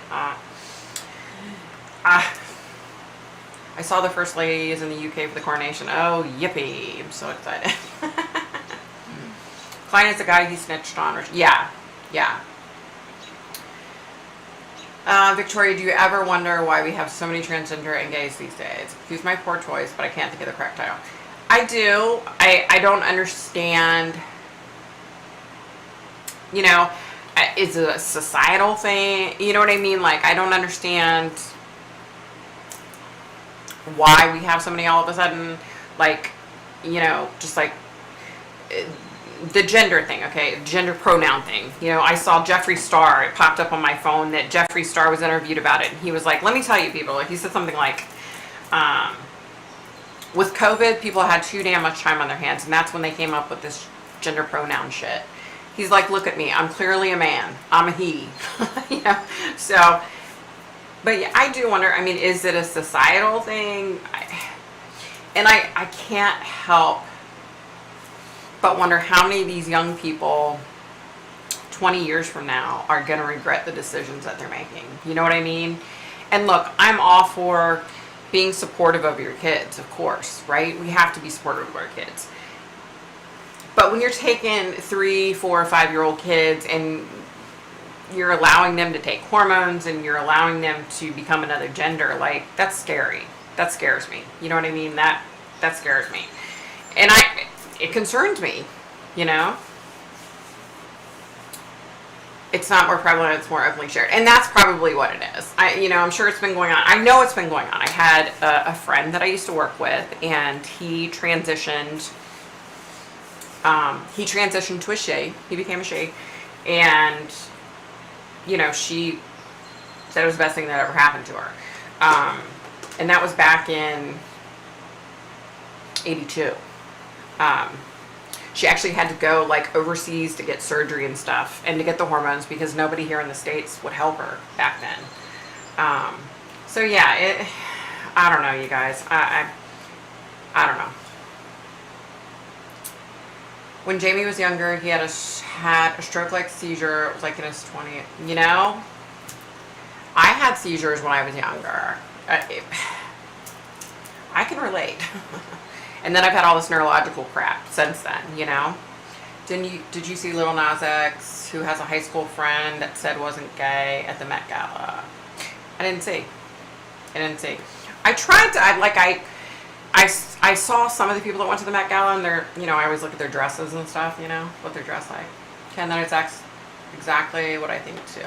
I saw the First Lady is in the UK for the coronation. Oh, yippee. I'm so excited. Klein is the guy he snitched on. Yeah. Yeah. Victoria, do you ever wonder why we have so many transgender and gays these days? Excuse my poor choice, but I can't think of the correct title. I do. I don't understand. You know, is it a societal thing? You know what I mean? Like, I don't understand why we have so many all of a sudden. Like, you know, just like the gender thing, okay, gender pronoun thing. You know, I saw Jeffree Star. It popped up on my phone that Jeffree Star was interviewed about it. And he was like, let me tell you, people. Like, he said something like, with COVID, people had too damn much time on their hands, and that's when they came up with this gender pronoun shit. He's like, look at me. I'm clearly a man. I'm a he. You know? So, but yeah, I do wonder, I mean, is it a societal thing? I can't help but wonder how many of these young people 20 years from now are going to regret the decisions that they're making. You know what I mean? And look, I'm all for being supportive of your kids, of course, right? We have to be supportive of our kids. But when you're taking 3, 4, 5-year-old kids and you're allowing them to take hormones and you're allowing them to become another gender, like, that's scary. That scares me. You know what I mean? That scares me. And it concerns me, you know? It's not more prevalent, it's more openly shared. And that's probably what it is. I'm sure it's been going on. I know it's been going on. I had a friend that I used to work with, and he transitioned to a she. He became a she. And, she said it was the best thing that ever happened to her. And that was back in 82. She actually had to go like overseas to get surgery and stuff and to get the hormones because nobody here in the States would help her back then. So yeah, I don't know, you guys. I don't know. When Jamie was younger, he had a stroke-like seizure. It was like in his 20s. You know, I had seizures when I was younger. I can relate. And then I've had all this neurological crap since then, you know? Did you see Lil Nas X, who has a high school friend that said wasn't gay at the Met Gala? I didn't see. I tried to, I saw some of the people that went to the Met Gala, and they're, I always look at their dresses and stuff, what they're dressed like. And then it's exactly what I think too.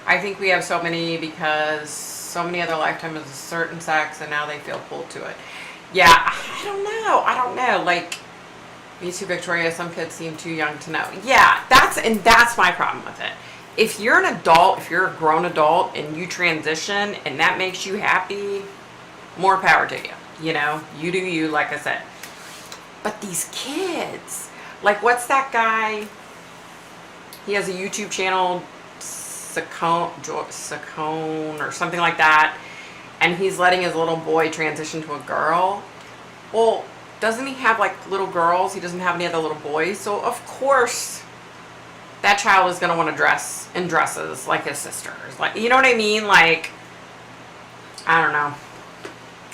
I think we have so many because so many other lifetimes of a certain sex, and now they feel pulled to it. Yeah, I don't know. Like, me too, Victoria, some kids seem too young to know. Yeah, that's my problem with it. If you're an adult, if you're a grown adult and you transition and that makes you happy, more power to you. You do you, like I said. But these kids, like, what's that guy? He has a YouTube channel, Saccone or something like that. And he's letting his little boy transition to a girl. Well, doesn't he have like little girls? He doesn't have any other little boys. So of course that child is going to want to dress in dresses like his sisters. Like, you know what I mean? Like, I don't know.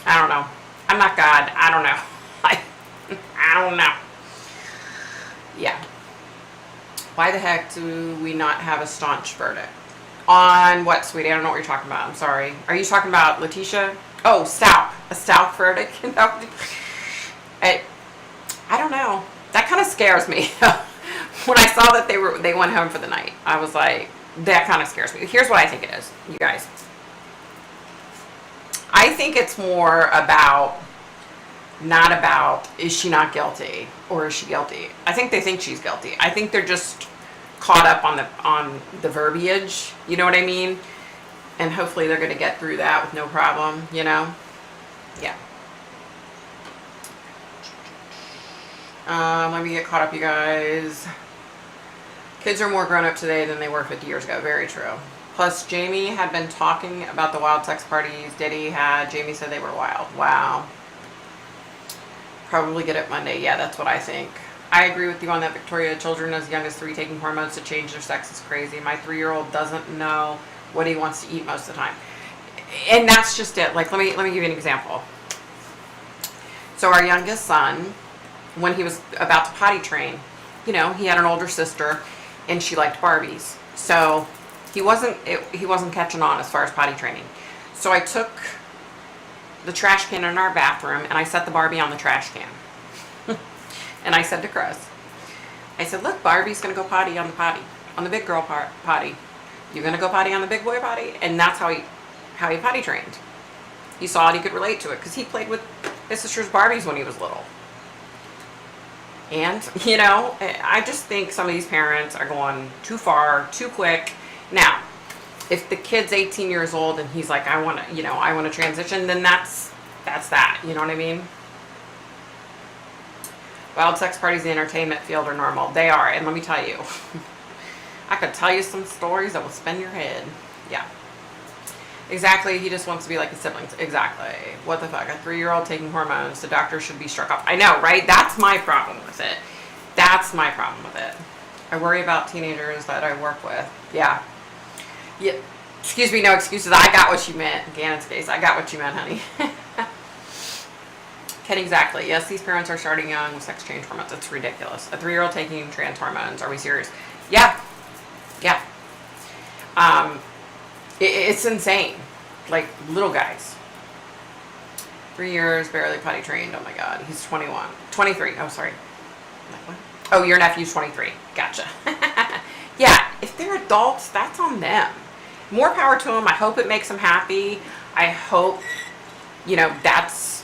I'm not God. I don't know. I don't know. Yeah. Why the heck do we not have a staunch verdict? On what, sweetie? I don't know what you're talking about. I'm sorry. Are you talking about Letitia? Oh, Stout. A Stout verdict? I don't know. That kind of scares me. When I saw that they went home for the night, I was like, that kind of scares me. Here's what I think it is, you guys. I think it's more about, not about, is she not guilty or is she guilty? I think she's guilty. I think they're just caught up on the verbiage, you know what I mean? And hopefully they're going to get through that with no problem, Yeah. Let me get caught up, you guys. Kids are more grown up today than they were 50 years ago. Very true. Plus, Jamie had been talking about the wild sex parties Diddy had. Jamie said they were wild. Wow. Probably get it Monday. Yeah, that's what I think. I agree with you on that, Victoria. Children as young as 3 taking hormones to change their sex is crazy. My 3-year-old doesn't know what he wants to eat most of the time. And that's just it. Like, let me give you an example. So our youngest son, when he was about to potty train, he had an older sister and she liked Barbies. So he wasn't catching on as far as potty training. So I took the trash can in our bathroom and I set the Barbie on the trash can. And I said to Chris, I said, look, Barbie's going to go potty on the big girl potty. You're going to go potty on the big boy potty? And that's how he potty trained. He saw it, he could relate to it, because he played with his sister's Barbies when he was little. And, you know, I just think some of these parents are going too far, too quick. Now, if the kid's 18 years old and he's like, I want to, you know, I want to transition, then that's that. You know what I mean? Wild sex parties in the entertainment field are normal. They are. And let me tell you, I could tell you some stories that will spin your head. Yeah. Exactly. He just wants to be like his siblings. Exactly. What the fuck? A 3-year-old taking hormones. The doctor should be struck off. I know, right? That's my problem with it. That's my problem with it. I worry about teenagers that I work with. Yeah. Yeah. Excuse me, no excuses. I got what you meant. Gannon's case. I got what you meant, honey. Ken, exactly. Yes, these parents are starting young with sex change hormones. It's ridiculous. A 3-year-old taking trans hormones. Are we serious? Yeah. Yeah. It's insane. Like, little guys. 3 years, barely potty trained. Oh my God. He's 21. 23. Oh, sorry. Like, what? Oh, your nephew's 23. Gotcha. Yeah, if they're adults, that's on them. More power to them. I hope it makes them happy. I hope, you know, that's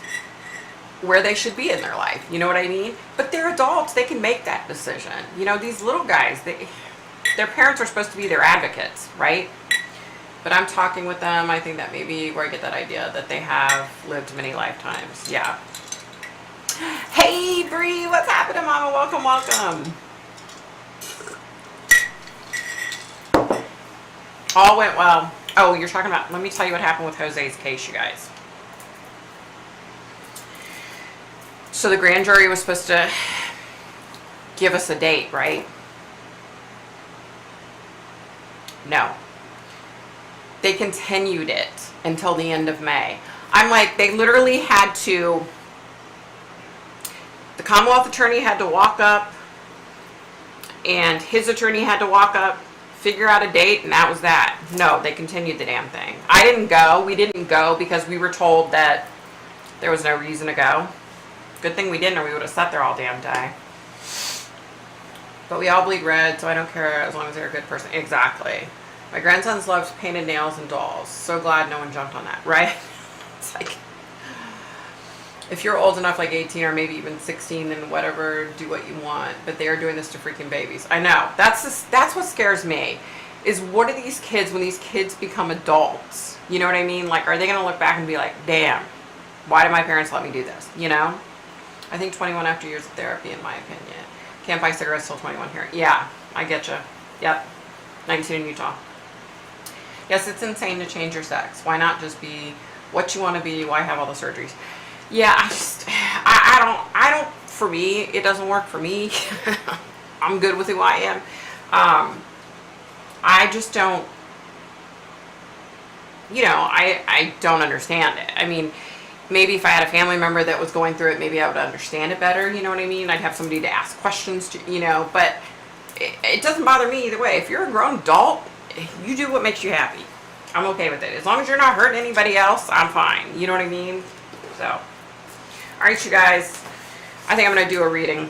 where they should be in their life. You know what I mean? But they're adults. They can make that decision. You know, these little guys, their parents are supposed to be their advocates, right? But I'm talking with them. I think that may be where I get that idea that they have lived many lifetimes. Yeah. Hey, Bree, what's happening, Mama? Welcome, welcome. All went well. Oh, you're talking about, let me tell you what happened with Jose's case, you guys. So the grand jury was supposed to give us a date, right? No. They continued it until the end of May. I'm like, they literally had to, the Commonwealth attorney had to walk up and his attorney had to walk up, figure out a date, and that was that. No, they continued the damn thing. I didn't go. We didn't go because we were told that there was no reason to go. Good thing we didn't, or we would have sat there all damn day. But we all bleed red, so I don't care as long as they're a good person. Exactly. My grandsons loved painted nails and dolls. So glad no one jumped on that, right? It's like, if you're old enough, like 18 or maybe even 16, then whatever, do what you want. But they are doing this to freaking babies. I know. That's what scares me. Is what are these kids when these kids become adults? You know what I mean? Like, are they going to look back and be like, damn, why did my parents let me do this? You know? I think 21 after years of therapy, in my opinion. Can't buy cigarettes till 21 here. Yeah, I get you. Yep. 19 in Utah. Yes, it's insane to change your sex. Why not just be what you want to be? Why have all the surgeries? Yeah, I don't, for me, it doesn't work for me. I'm good with who I am. I just don't, you know, I don't understand it. I mean, maybe if I had a family member that was going through it, maybe I would understand it better. You know what I mean? I'd have somebody to ask questions to, you know, but it doesn't bother me either way. If you're a grown adult, you do what makes you happy. I'm okay with it. As long as you're not hurting anybody else, I'm fine. You know what I mean? So, all right, you guys. I think I'm going to do a reading.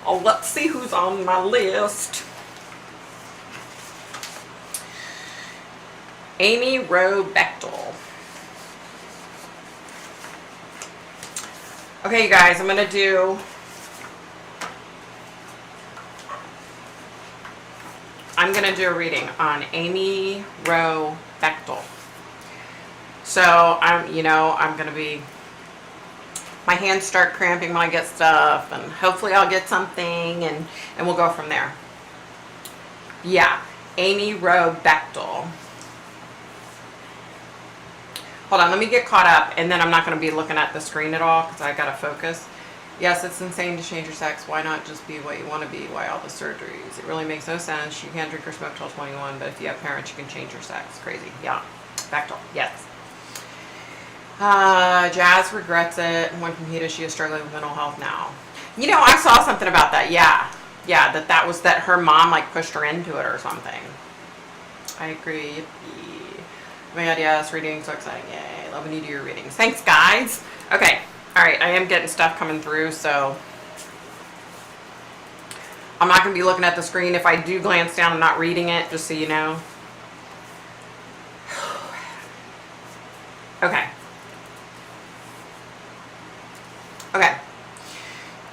Oh, let's see who's on my list. Amy Rowe Bechtel. Okay, you guys, I'm going to do a reading on Amy Rowe Bechtel. So, I'm going to be, my hands start cramping when I get stuff, and hopefully I'll get something, and we'll go from there. Yeah, Amy Rowe Bechtel. Hold on, let me get caught up, and then I'm not going to be looking at the screen at all, because I got to focus. Yes, it's insane to change your sex. Why not just be what you want to be? Why all the surgeries? It really makes no sense. You can't drink or smoke till 21, but if you have parents, you can change your sex. Crazy. Yeah. Bechtel. Yes. Jazz regrets it. When competed, she is struggling with mental health now. You know, I saw something about that. Yeah. Yeah, that was that her mom, like, pushed her into it or something. I agree. Yippee. Oh my God, yes, reading, so exciting. Yay. Love when you do your readings. Thanks, guys. Okay. All right, I am getting stuff coming through, so I'm not going to be looking at the screen. If I do glance down, I'm not reading it, just so you know. Okay. Okay.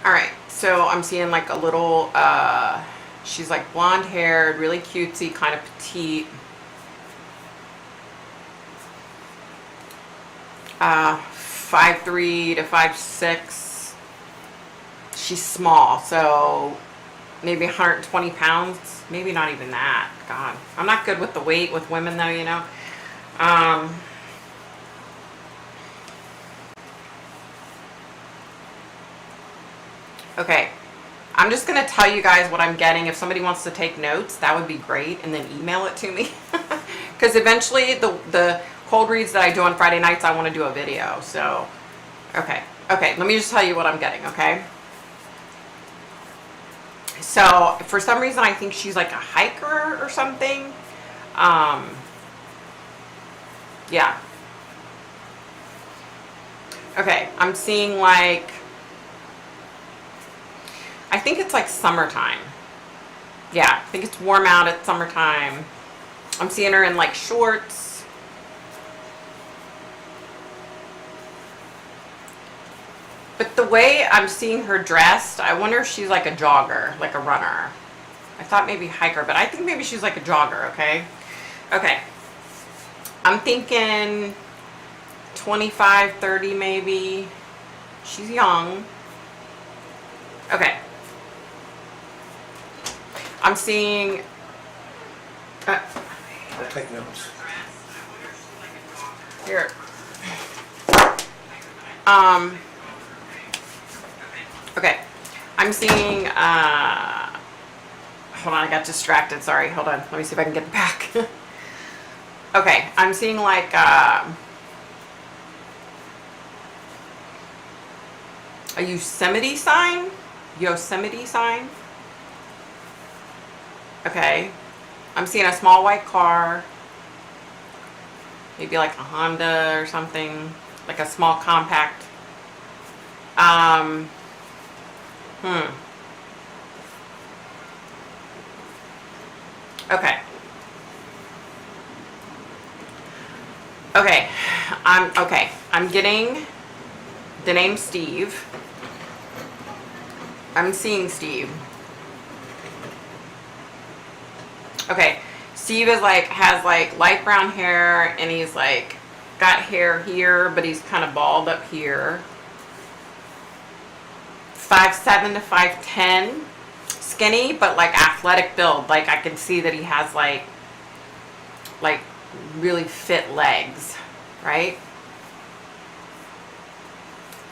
All right, so I'm seeing like a little, she's like blonde haired, really cutesy, kind of petite. 5'3" to 5'6". She's small, so maybe 120 pounds. Maybe not even that. God, I'm not good with the weight with women though, you know. Okay, I'm just gonna tell you guys what I'm getting. If somebody wants to take notes, that would be great, and then email it to me. Because eventually the cold reads that I do on Friday nights, I want to do a video. So, okay, let me just tell you what I'm getting, okay? So, for some reason, I think she's like a hiker or something. Yeah. Okay, I'm seeing like, I think it's like summertime. Yeah, I think it's warm out at summertime. I'm seeing her in like shorts. But the way I'm seeing her dressed, I wonder if she's like a jogger, like a runner. I thought maybe hiker, but I think maybe she's like a jogger, okay? Okay. I'm thinking 25, 30 maybe. She's young. Okay. I'm seeing... I'll take notes. Here. Okay. I'm seeing, hold on, I got distracted. Sorry. Hold on. Let me see if I can get it back. Okay. I'm seeing like, a Yosemite sign. Yosemite sign. Okay. I'm seeing a small white car. Maybe like a Honda or something. Like a small compact. Okay. Okay. I'm getting the name Steve. I'm seeing Steve. Okay. Steve is like, has like light brown hair, and he's like got hair here, but he's kind of bald up here. 5'7" to 5'10", skinny but like athletic build. Like I can see that he has like really fit legs, right?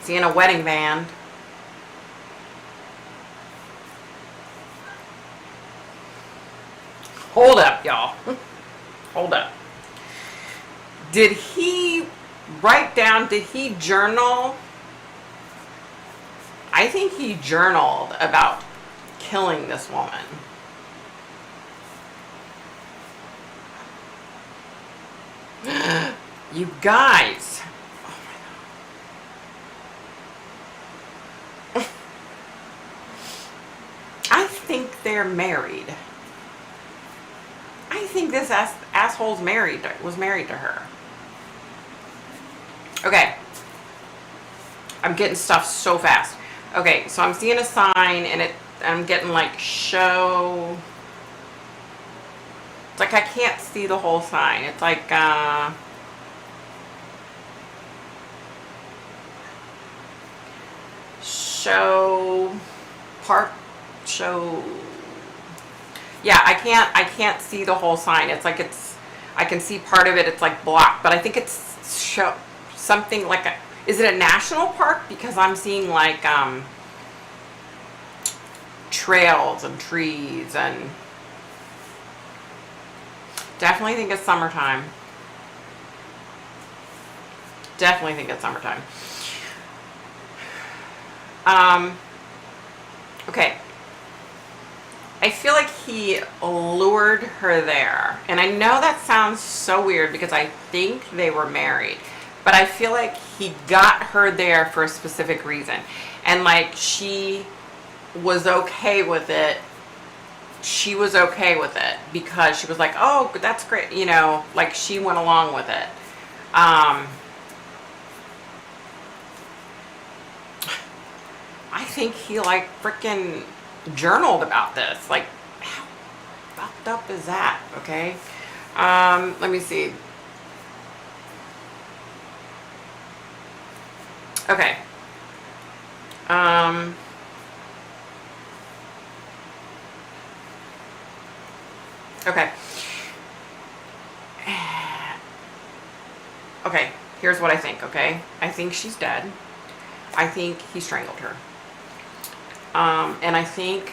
Is he in a wedding band? Hold up, y'all. Hold up. Did he write down, did he journal? I think he journaled about killing this woman. You guys. Oh my God. I think they're married. I think this asshole's was married to her. Okay. I'm getting stuff so fast. Okay, so I'm seeing a sign, and I'm getting like show. It's like I can't see the whole sign. It's like show park show. Yeah, I can't see the whole sign. It's like I can see part of it. It's like blocked, but I think it's show something like a. Is it a national park? Because I'm seeing like trails and trees, and definitely think it's summertime. Definitely think it's summertime. Okay. I feel like he lured her there. And I know that sounds so weird because I think they were married. But I feel like he got her there for a specific reason. And like she was okay with it. She was okay with it because she was like, oh, that's great. You know, like she went along with it. I think he like freaking journaled about this. Like, how fucked up is that? Okay. Let me see. Okay. Okay. Okay, here's what I think, okay? I think she's dead. I think he strangled her. And I think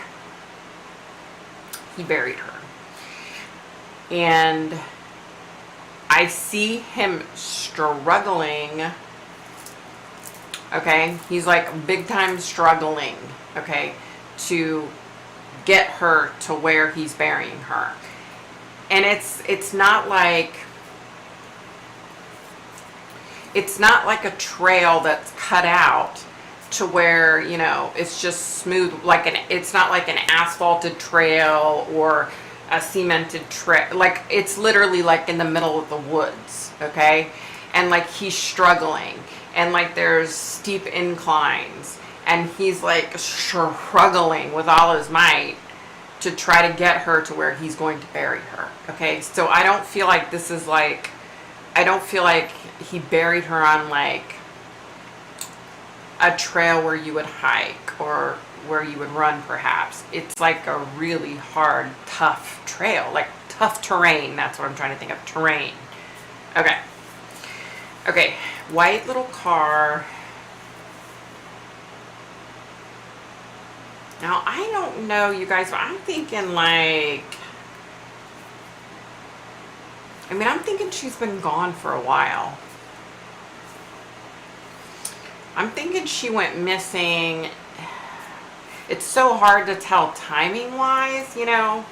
he buried her. And I see him struggling. Okay, he's like big time struggling, okay, to get her to where he's burying her. And it's not like a trail that's cut out to where, you know, it's just smooth, like it's not like an asphalted trail or a cemented trail. Like, it's literally like in the middle of the woods, okay? And like he's struggling, and like there's steep inclines, and he's like struggling with all his might to try to get her to where he's going to bury her, okay? So I don't feel like this is like, I don't feel like he buried her on like a trail where you would hike or where you would run, perhaps. It's like a really hard, tough trail, like tough terrain. That's what I'm trying to think of, terrain. Okay. Okay, white little car. Now, I don't know, you guys, but I'm thinking like, I mean, I'm thinking she's been gone for a while. I'm thinking she went missing. It's so hard to tell timing wise, you know.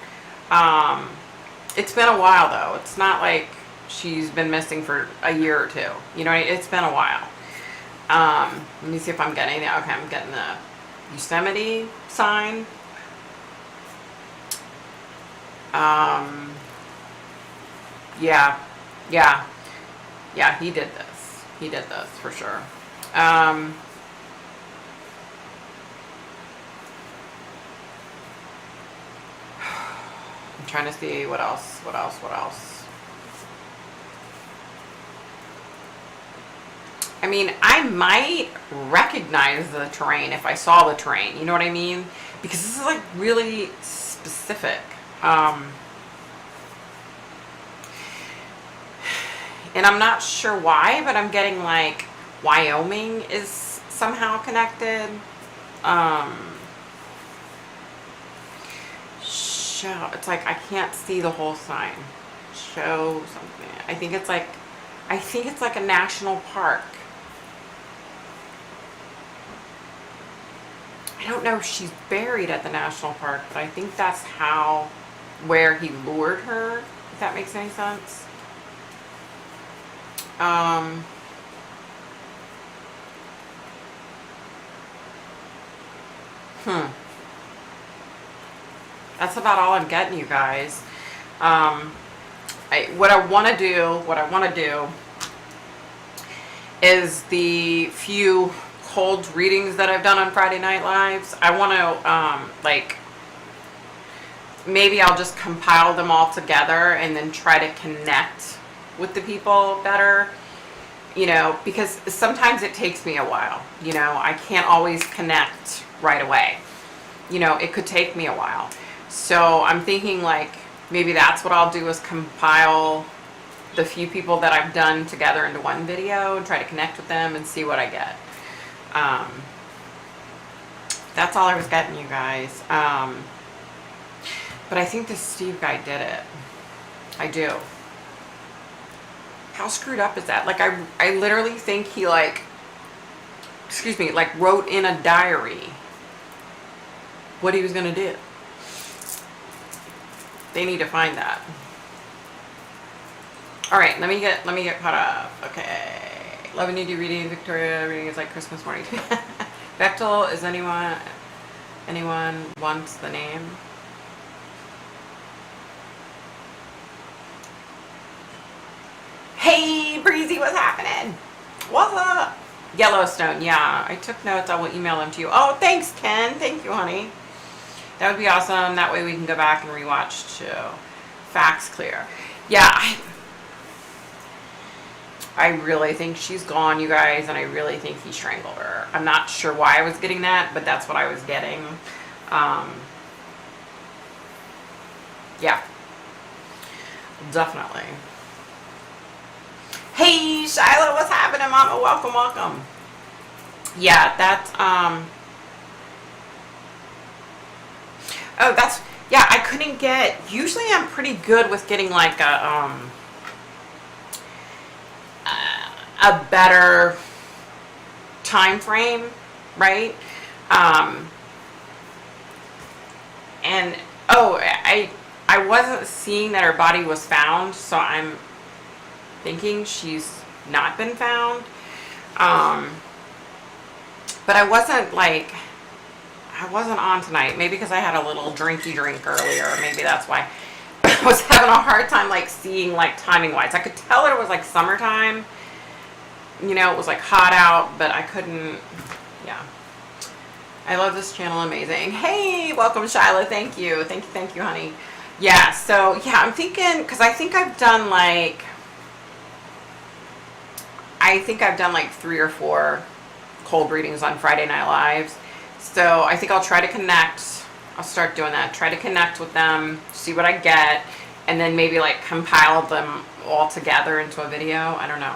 It's been a while though. It's not like she's been missing for a year or two. You know, it's been a while. Let me see if I'm getting it. Okay, I'm getting the Yosemite sign. Yeah, he did this. He did this for sure. I'm trying to see what else. I mean, I might recognize the terrain if I saw the terrain. You know what I mean? Because this is like really specific. And I'm not sure why, but I'm getting like Wyoming is somehow connected. Show, it's like I can't see the whole sign. Show something. I think it's like a national park. I don't know if she's buried at the national park, but I think that's where he lured her, if that makes any sense. That's about all I'm getting, you guys. What I want to do is the few cold readings that I've done on Friday Night Lives. I want to, like, maybe I'll just compile them all together and then try to connect with the people better, you know, because sometimes it takes me a while, you know, I can't always connect right away, you know, it could take me a while. So I'm thinking like, maybe that's what I'll do, is compile the few people that I've done together into one video and try to connect with them and see what I get. That's all I was getting, you guys. But I think this Steve guy did it. I do. How screwed up is that? Like, I literally think he like, excuse me, like wrote in a diary what he was gonna do. They need to find that. All right, let me get caught up. Okay, loving you, do reading. Victoria, reading is like Christmas morning. Bechtel, is anyone wants the name? Hey, Breezy, what's happening? What's up? Yellowstone, yeah. I took notes. I will email them to you. Oh, thanks, Ken. Thank you, honey. That would be awesome. That way we can go back and rewatch too. Facts clear. Yeah, I really think she's gone, you guys, and I really think he strangled her. I'm not sure why I was getting that, but that's what I was getting. Yeah, definitely. Hey, Shiloh, what's happening, Mama? Welcome, welcome. Yeah, that's, oh, that's, yeah, I couldn't get, usually I'm pretty good with getting like a better time frame, right? And oh, I wasn't seeing that her body was found, so I'm thinking she's not been found. But I wasn't on tonight. Maybe because I had a little drinky drink earlier. Maybe that's why. I was having a hard time like seeing like timing wise. I could tell it was like summertime. You know, it was like hot out, but I couldn't. Yeah. I love this channel. Amazing. Hey, welcome, Shiloh. Thank you. Thank you, honey. Yeah. So yeah, I'm thinking because I think I've done like 3 or 4 cold readings on Friday Night Lives. So I think I'll try to connect. I'll start doing that. Try to connect with them, see what I get, and then maybe like compile them all together into a video. I don't know.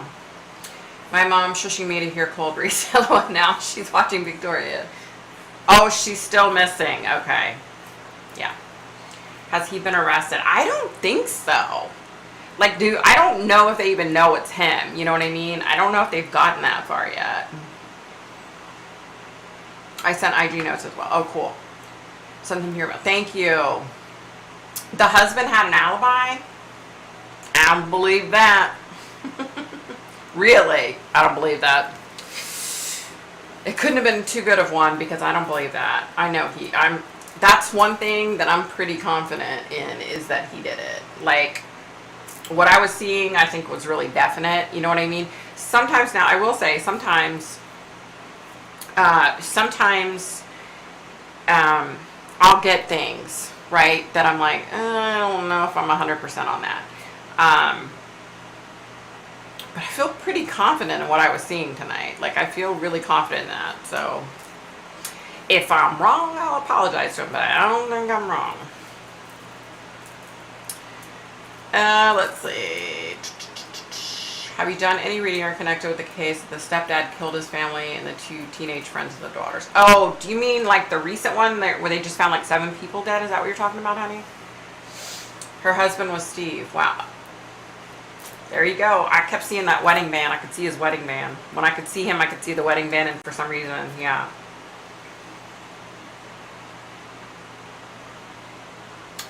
My mom shushing me to hear cold reads. Now she's watching Victoria. Oh, she's still missing. Okay. Yeah. Has he been arrested? I don't think so. Like, I don't know if they even know it's him. You know what I mean? I don't know if they've gotten that far yet. I sent IG notes as well. Oh, cool. Something here about. Thank you. The husband had an alibi? I don't believe that. Really? I don't believe that. It couldn't have been too good of one because I don't believe that. I know that's one thing that I'm pretty confident in is that he did it. Like, what I was seeing, I think was really definite. You know what I mean? Sometimes now, I will say, sometimes I'll get things, right, that I'm like, I don't know if I'm 100% on that. But I feel pretty confident in what I was seeing tonight. Like, I feel really confident in that. So, if I'm wrong, I'll apologize to him, but I don't think I'm wrong. Let's see. Have you done any reading or connected with the case that the stepdad killed his family and the 2 teenage friends of the daughters? Oh, do you mean like the recent one where they just found like 7 people dead? Is that what you're talking about, honey? Her husband was Steve. Wow. There you go. I kept seeing that wedding band. I could see his wedding band. When I could see him, I could see the wedding band, and for some reason, yeah.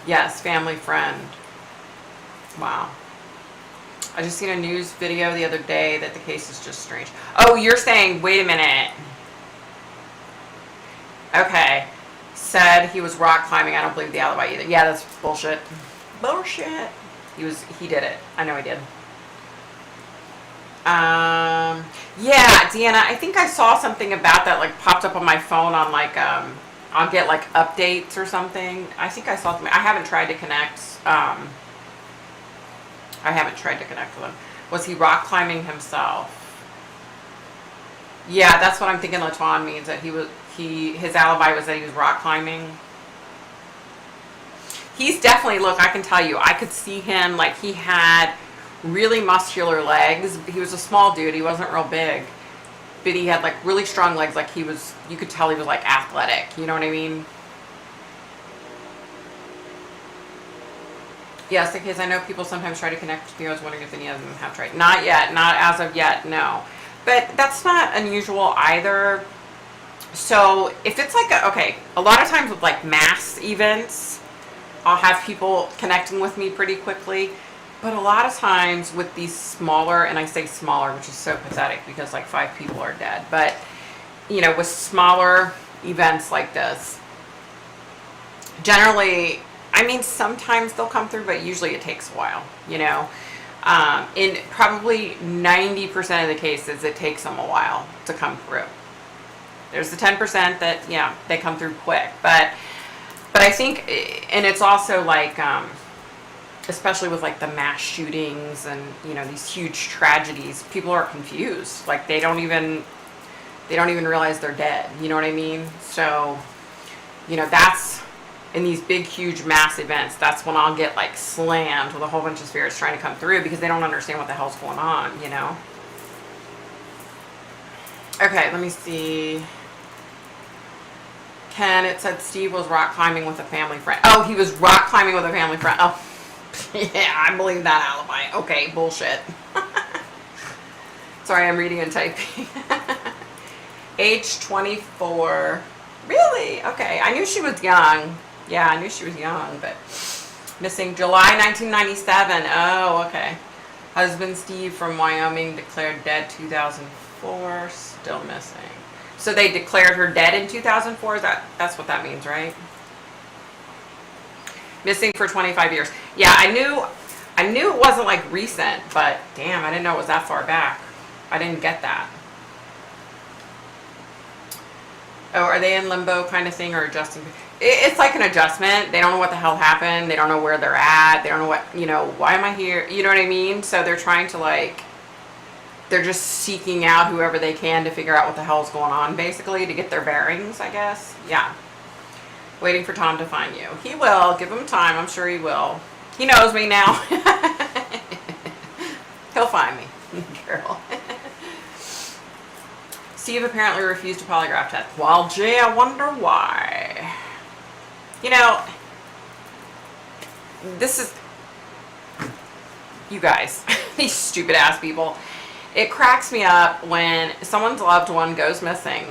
Yes, family friend. Wow. I just seen a news video the other day that the case is just strange. Oh, you're saying, wait a minute. Okay. Said he was rock climbing. I don't believe the alibi either. Yeah, that's bullshit. Bullshit. He did it. I know he did. Yeah, Deanna, I think I saw something about that, like, popped up on my phone on, like, I'll get, like, updates or something. I think I saw something. I haven't tried to connect, with him. Was he rock climbing himself? Yeah, that's what I'm thinking Latuan means, that his alibi was that he was rock climbing. He's definitely, look, I can tell you, I could see him, like, he had really muscular legs. He was a small dude. He wasn't real big. But he had, like, really strong legs. Like, you could tell he was, like, athletic. You know what I mean? Yes, because I know people sometimes try to connect with me. I was wondering if any of them have tried. Not yet. Not as of yet, no. But that's not unusual either. So, if it's like a lot of times with, like, mass events, I'll have people connecting with me pretty quickly. But a lot of times with these smaller, and I say smaller, which is so pathetic because like 5 people are dead. But, you know, with smaller events like this, generally, I mean, sometimes they'll come through, but usually it takes a while, you know. In probably 90% of the cases, it takes them a while to come through. There's the 10% that, yeah, they come through quick. But I think, and it's also like, especially with like the mass shootings and, you know, these huge tragedies, people are confused. Like they don't even realize they're dead. You know what I mean? So, you know, that's in these big, huge mass events, that's when I'll get like slammed with a whole bunch of spirits trying to come through because they don't understand what the hell's going on, you know? Okay, let me see. Ken, it said Steve was rock climbing with a family friend. Oh, he was rock climbing with a family friend. Oh, yeah, I believe that alibi. Okay, bullshit. Sorry, I'm reading and typing. Age 24. Really? Okay, I knew she was young. Yeah, I knew she was young, but missing July 1997. Oh, okay. Husband Steve from Wyoming declared dead 2004. Still missing. So they declared her dead in 2004. That's what that means, right? Missing for 25 years. Yeah, I knew it wasn't like recent, but damn, I didn't know it was that far back. I didn't get that. Oh, are they in limbo kind of thing or adjusting? It's like an adjustment. They don't know what the hell happened. They don't know where they're at. They don't know what, you know, why am I here? You know what I mean? So they're trying to like, they're just seeking out whoever they can to figure out what the hell's going on, basically, to get their bearings, I guess. Yeah. Waiting for Tom to find you. He will. Give him time. I'm sure he will. He knows me now. He'll find me. Girl. Steve apparently refused a polygraph test. Well, gee, I wonder why. You know, this is, you guys, these stupid ass people. It cracks me up when someone's loved one goes missing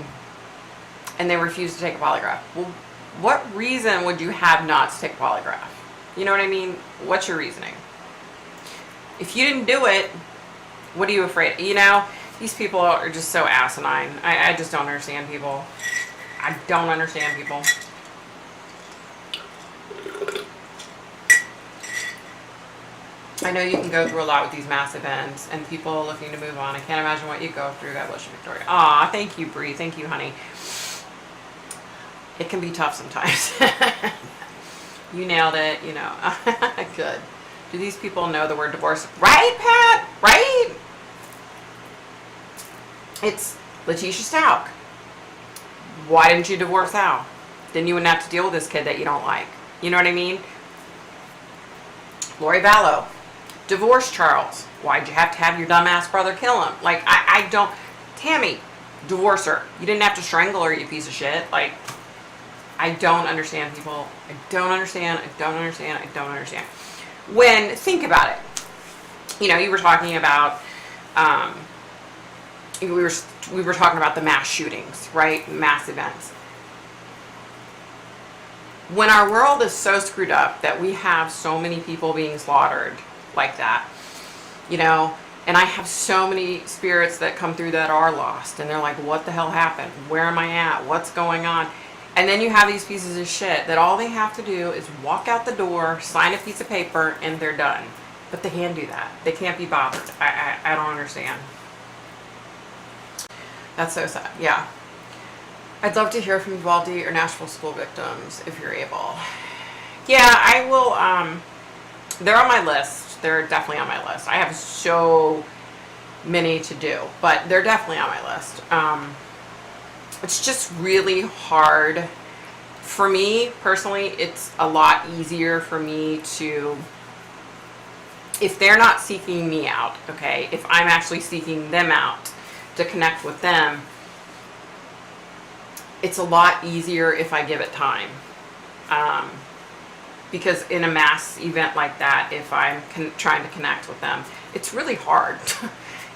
and they refuse to take a polygraph. Well, what reason would you have not to take a polygraph? You know what I mean? What's your reasoning? If you didn't do it, what are you afraid of? You know, these people are just so asinine. I just don't understand people. I don't understand people. I know you can go through a lot with these mass events and people looking to move on. I can't imagine what you go through. God bless you, Victoria. Aw, thank you, Bree. Thank you, honey. It can be tough sometimes. You nailed it, you know. Good. Do these people know the word divorce? Right, Pat? Right? It's Letitia Stout. Why didn't you divorce Al? Then you wouldn't have to deal with this kid that you don't like. You know what I mean? Lori Vallow. Divorce Charles. Why'd you have to have your dumbass brother kill him? Like, I don't... Tammy, divorce her. You didn't have to strangle her, you piece of shit. Like, I don't understand people. I don't understand. I don't understand. I don't understand. When, think about it. You know, you were talking about... we were talking about the mass shootings, right? Mass events. When our world is so screwed up that we have so many people being slaughtered like that, you know, and I have so many spirits that come through that are lost, and they're like, what the hell happened? Where am I at? What's going on? And then you have these pieces of shit that all they have to do is walk out the door, sign a piece of paper, and they're done. But they can't do that. They can't be bothered. I don't understand. That's so sad. Yeah. I'd love to hear from Uvalde or Nashville school victims if you're able. Yeah, I will. They're on my list. They're definitely on my list. I have so many to do, but they're definitely on my list. It's just really hard. For me, personally, it's a lot easier for me to, if they're not seeking me out, okay, if I'm actually seeking them out to connect with them, it's a lot easier if I give it time. Because in a mass event like that, if I'm trying to connect with them, it's really hard,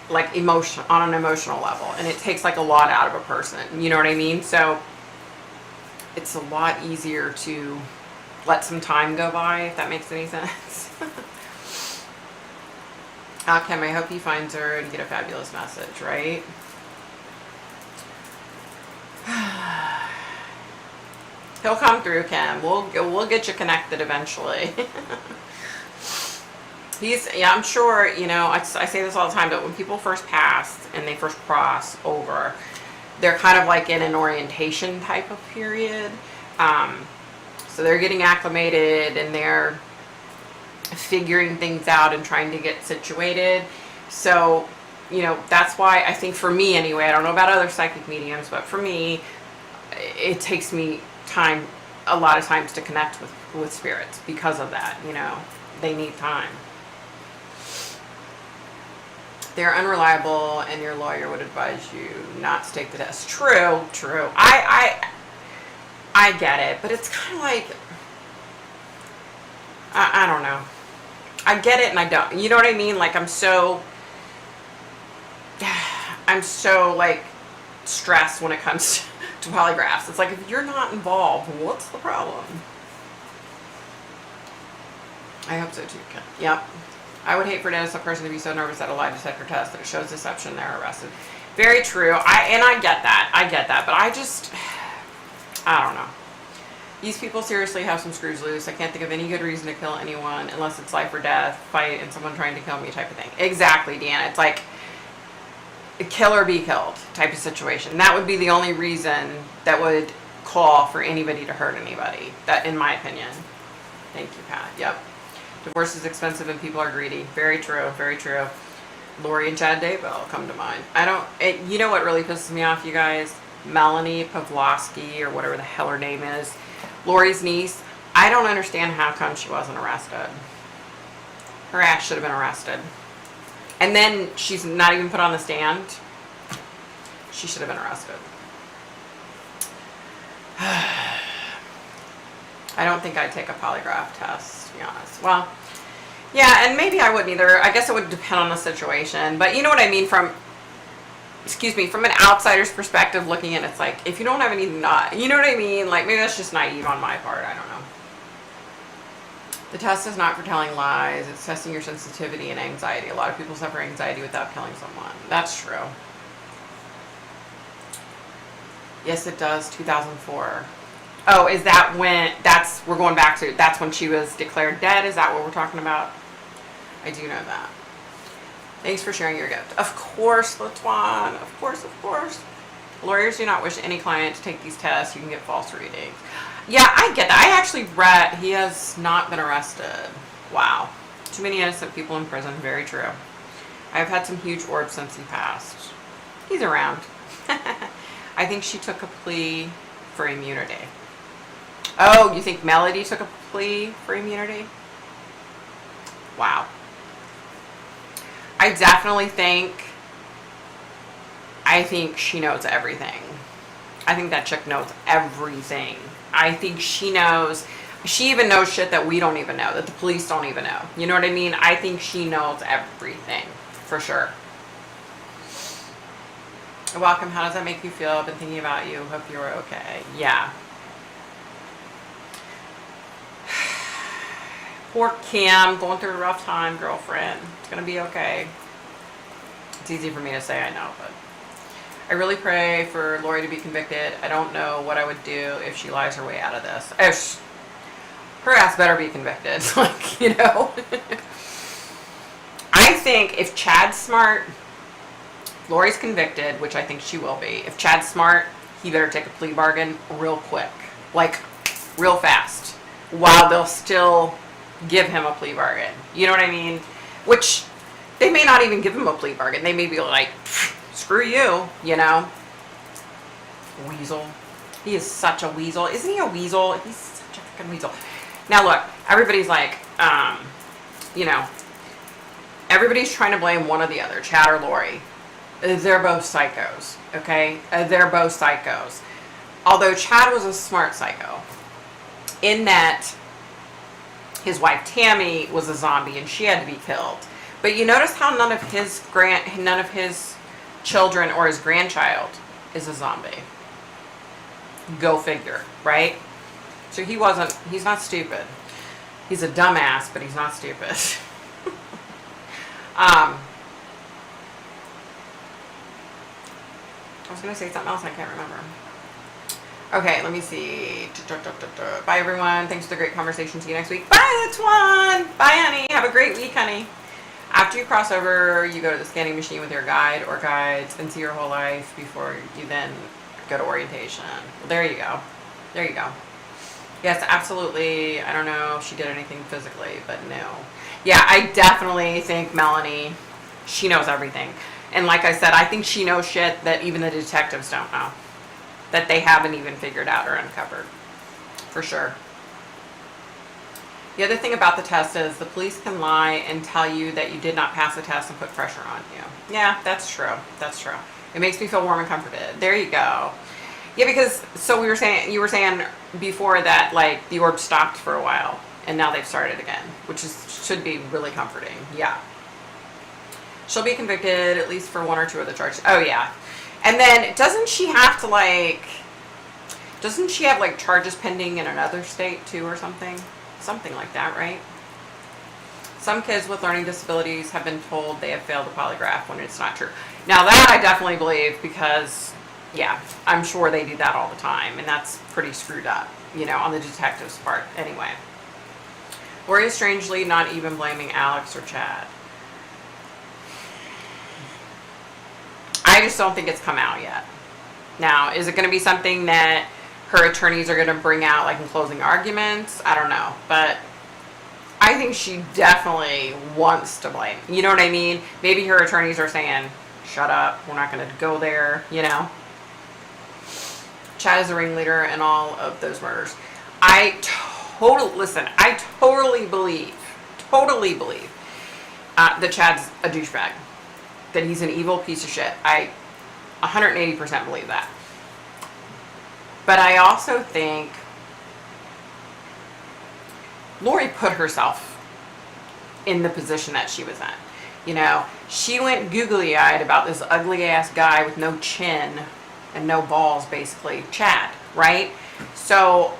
like on an emotional level, and it takes like a lot out of a person. You know what I mean? So it's a lot easier to let some time go by, if that makes any sense. Kim, I hope he finds her and get a fabulous message, right? He'll come through, Kim. We'll get you connected eventually. Yeah, I'm sure, I say this all the time, but when people first pass and they first cross over, they're kind of like in an orientation type of period. So they're getting acclimated and they're figuring things out and trying to get situated. So, that's why I think for me anyway, I don't know about other psychic mediums, but for me, it takes me time, a lot of times, to connect with spirits because of that. They need time. They're unreliable, and your lawyer would advise you not to take the test. True. I get it, but it's kind of like, I don't know. I get it and I don't. You know what I mean? Like, I'm so like stressed when it comes to polygraphs. It's like, if you're not involved, what's the problem? I hope so too, Ken. Yep. I would hate for an innocent person to be so nervous that a lie detector test that it shows deception, they're arrested. Very true. I get that. But I don't know. These people seriously have some screws loose. I can't think of any good reason to kill anyone unless it's life or death, fight, and someone trying to kill me type of thing. Exactly, Deanna. It's like kill or be killed type of situation. That would be the only reason that would call for anybody to hurt anybody. That, in my opinion. Thank you, Pat. Yep. Divorce is expensive and people are greedy. Very true. Very true. Lori and Chad Daybell come to mind. You know what really pisses me off, you guys? Melanie Pavlovsky, or whatever the hell her name is, Lori's niece. I don't understand how come she wasn't arrested. Her ass should have been arrested. And then she's not even put on the stand. She should have been arrested. I don't think I'd take a polygraph test, to be honest. Well, yeah, and maybe I wouldn't either. I guess it would depend on the situation. But you know what I mean, from an outsider's perspective looking in, it's like, if you don't have anything, you know what I mean? Like, maybe that's just naive on my part. I don't know. The test is not for telling lies. It's testing your sensitivity and anxiety. A lot of people suffer anxiety without killing someone. That's true. Yes, it does. 2004. Oh, is that when, we're going back to, that's when she was declared dead? Is that what we're talking about? I do know that. Thanks for sharing your gift. Of course, Latuan. Of course. Lawyers do not wish any client to take these tests. You can get false readings. Yeah, I get that. I actually read he has not been arrested. Wow. Too many innocent people in prison. Very true. I've had some huge orbs since he passed. He's around. I think she took a plea for immunity. Oh, you think Melody took a plea for immunity? Wow. I definitely think she knows everything. I think that chick knows everything. I think she even knows shit that we don't even know, that the police don't even know. You know what I mean? I think she knows everything, for sure. Welcome. How does that make you feel? I've been thinking about you. Hope you're okay. Yeah. Poor Kim, going through a rough time, girlfriend. It's going to be okay. It's easy for me to say, I know, but I really pray for Lori to be convicted. I don't know what I would do if she lies her way out of this. Her ass better be convicted. Like, I think if Chad's smart, Lori's convicted, which I think she will be. If Chad's smart, he better take a plea bargain real quick. Like, real fast. While they'll still give him a plea bargain. You know what I mean? Which, they may not even give him a plea bargain. They may be like, screw you, Weasel. He is such a weasel. Isn't he a weasel? He's such a freaking weasel. Now look, everybody's like, everybody's trying to blame one or the other, Chad or Lori. They're both psychos, okay? They're both psychos. Although Chad was a smart psycho, in that his wife Tammy was a zombie and she had to be killed. But you notice how none of his children or his grandchild is a zombie. Go figure, right? So he's not stupid. He's a dumbass, but he's not stupid. I was going to say something else, I can't remember. Okay, let me see. Bye, everyone. Thanks for the great conversation. See you next week. Bye, Tuan. Bye, honey. Have a great week, honey. After you cross over, you go to the scanning machine with your guide or guides and see your whole life before you then go to orientation. Well, there you go. There you go. Yes, absolutely. I don't know if she did anything physically, but no. Yeah, I definitely think Melanie, she knows everything. And like I said, I think she knows shit that even the detectives don't know. That they haven't even figured out or uncovered. For sure. The other thing about the test is the police can lie and tell you that you did not pass the test and put pressure on you. Yeah, that's true. That's true. It makes me feel warm and comforted. There you go. Yeah, because so you were saying before that like the orb stopped for a while and now they've started again, which should be really comforting. Yeah. She'll be convicted at least for one or two of the charges. Oh yeah. And then doesn't she have charges pending in another state too or something? Something like that, right? Some kids with learning disabilities have been told they have failed the polygraph when it's not true. Now that I definitely believe because, yeah, I'm sure they do that all the time and that's pretty screwed up, on the detective's part anyway. Lori is strangely not even blaming Alex or Chad. I just don't think it's come out yet. Now, is it going to be something that her attorneys are going to bring out like in closing arguments? I don't know. But I think she definitely wants to blame. You know what I mean? Maybe her attorneys are saying, shut up, we're not going to go there, Chad is the ringleader in all of those murders. I totally believe that Chad's a douchebag. That he's an evil piece of shit. I 180% believe that. But I also think Lori put herself in the position that she was in. She went googly-eyed about this ugly-ass guy with no chin and no balls, basically, Chad, right? So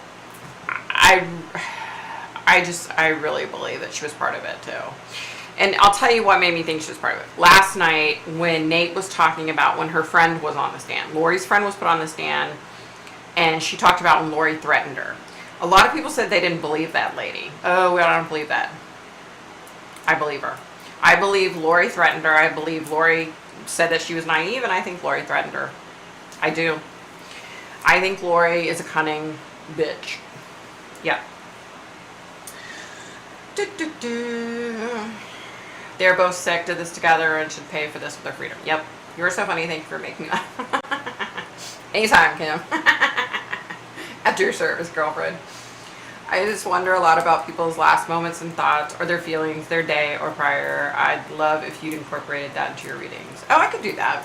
I really believe that she was part of it, too. And I'll tell you what made me think she was part of it. Last night, when Nate was talking about when her friend was on the stand, Lori's friend was put on the stand, and she talked about when Lori threatened her. A lot of people said they didn't believe that lady. Oh, I don't believe that. I believe her. I believe Lori threatened her. I believe Lori said that she was naive, and I think Lori threatened her. I do. I think Lori is a cunning bitch. Yeah. They're both sick, did this together, and should pay for this with their freedom. Yep. You're so funny. Thank you for making me laugh. Anytime, Kim. After your service, girlfriend. I just wonder a lot about people's last moments and thoughts, or their feelings, their day, or prior. I'd love if you'd incorporated that into your readings. Oh, I could do that.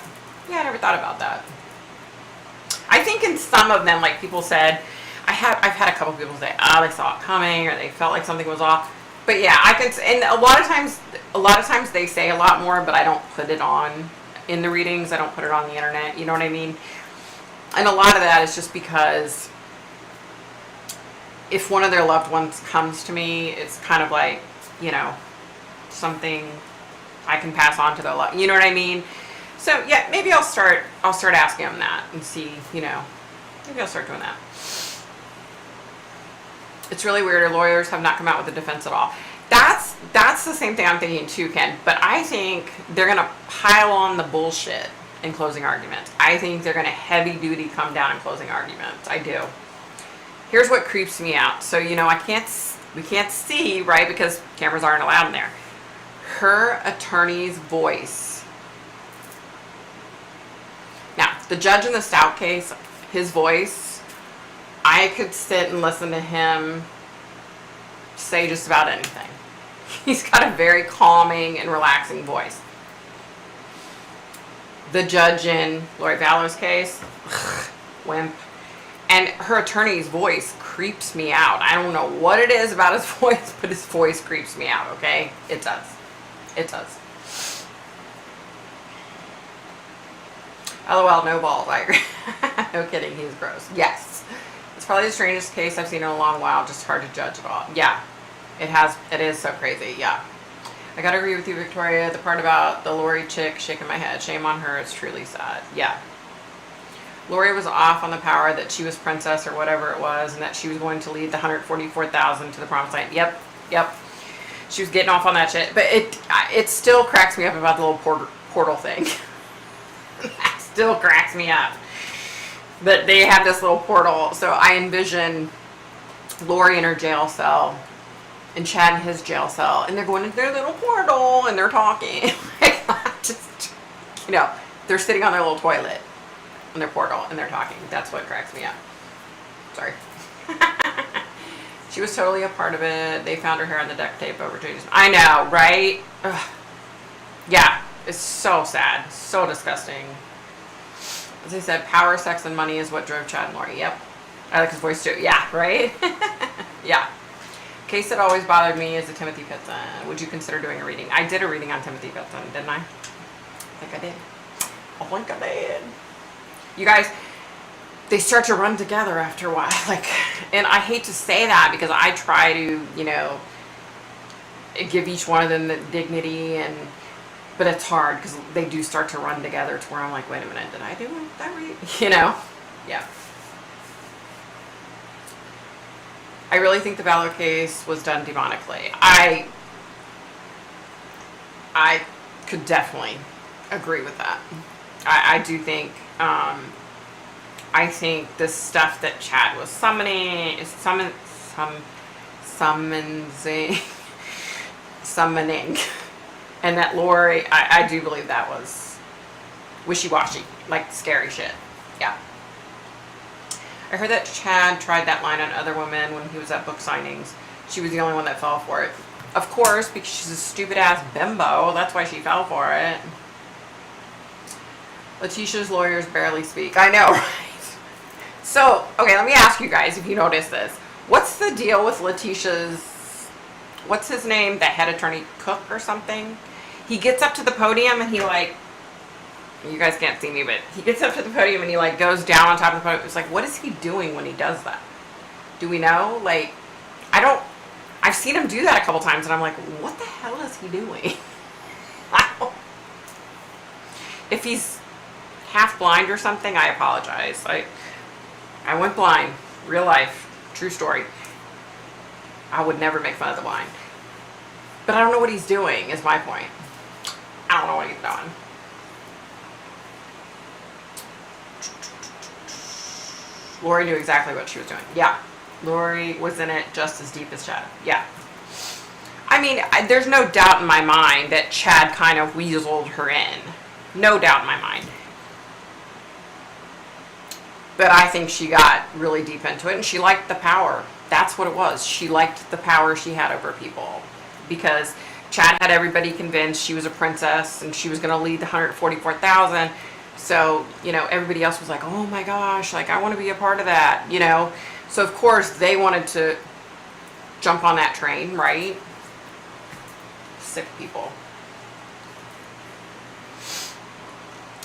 Yeah, I never thought about that. I think in some of them, like people said, I've had a couple people say, oh, they saw it coming, or they felt like something was off. But yeah, I could, and a lot of times they say a lot more, but I don't put it on in the readings. I don't put it on the internet. You know what I mean? And a lot of that is just because if one of their loved ones comes to me, it's kind of like, something I can pass on to their love. You know what I mean? So yeah, maybe I'll start asking them that and see, maybe I'll start doing that. It's really weird. Our lawyers have not come out with a defense at all. That's the same thing I'm thinking too, Ken. But I think they're going to pile on the bullshit in closing arguments. I think they're going to heavy duty come down in closing arguments. I do. Here's what creeps me out. So, we can't see, right? Because cameras aren't allowed in there. Her attorney's voice. Now, the judge in the Stout case, his voice, I could sit and listen to him say just about anything. He's got a very calming and relaxing voice. The judge in Lori Vallow's case, wimp. And her attorney's voice creeps me out. I don't know what it is about his voice, but his voice creeps me out, okay? It does. It does. LOL, no balls. I agree. No kidding, he's gross. Yes. It's probably the strangest case I've seen in a long while. Just hard to judge at all. Yeah, it is so crazy. Yeah, I gotta agree with you, Victoria. The part about the Lori chick shaking my head. Shame on her. It's truly sad. Yeah. Lori was off on the power that she was princess or whatever it was, and that she was going to lead the 144,000 to the promised land. Yep. She was getting off on that shit. But it still cracks me up about the little portal thing. That still cracks me up. That they have this little portal. So I envision Lori in her jail cell and Chad in his jail cell, and they're going into their little portal and they're talking. Just, they're sitting on their little toilet in their portal and they're talking. That's what cracks me up. Sorry. She was totally a part of it. They found her hair on the duct tape over changes. I know, right? Ugh. Yeah, it's so sad. So disgusting. As I said, power, sex, and money is what drove Chad and Lori. Yep. I like his voice too. Yeah, right? Yeah. Case that always bothered me is the Timothy Pitson. Would you consider doing a reading? I did a reading on Timothy Pitson, didn't I? I think I did. I think I did. You guys, they start to run together after a while. And I hate to say that because I try to, give each one of them the dignity, but it's hard because they do start to run together to where I'm like, wait a minute, did I do that right? Yeah. I really think the Valor case was done demonically. I could definitely agree with that. I do think, I think the stuff that Chad was summoning, and that Lori, I do believe that was wishy-washy, like scary shit. Yeah. I heard that Chad tried that line on other women when he was at book signings. She was the only one that fell for it. Of course, because she's a stupid-ass bimbo. That's why she fell for it. Letitia's lawyers barely speak. I know, right? So, okay, let me ask you guys if you notice this. What's the deal with Letitia's, what's his name? The head attorney, Cook or something? He gets up to the podium and he you guys can't see me, but he gets up to the podium and he goes down on top of the podium. It's what is he doing when he does that? Do we know? I've seen him do that a couple times and I'm like, what the hell is he doing? If he's half blind or something, I apologize. I went blind. Real life. True story. I would never make fun of the blind. But I don't know what he's doing, is my point. I don't know what he's doing. Lori knew exactly what she was doing. Yeah. Lori was in it just as deep as Chad. Yeah. I mean, there's no doubt in my mind that Chad kind of weaseled her in. No doubt in my mind. But I think she got really deep into it and she liked the power. That's what it was. She liked the power she had over people. Because Chad had everybody convinced she was a princess and she was going to lead the 144,000. So, everybody else was like, oh my gosh, I want to be a part of that, So, of course, they wanted to jump on that train, right? Sick people.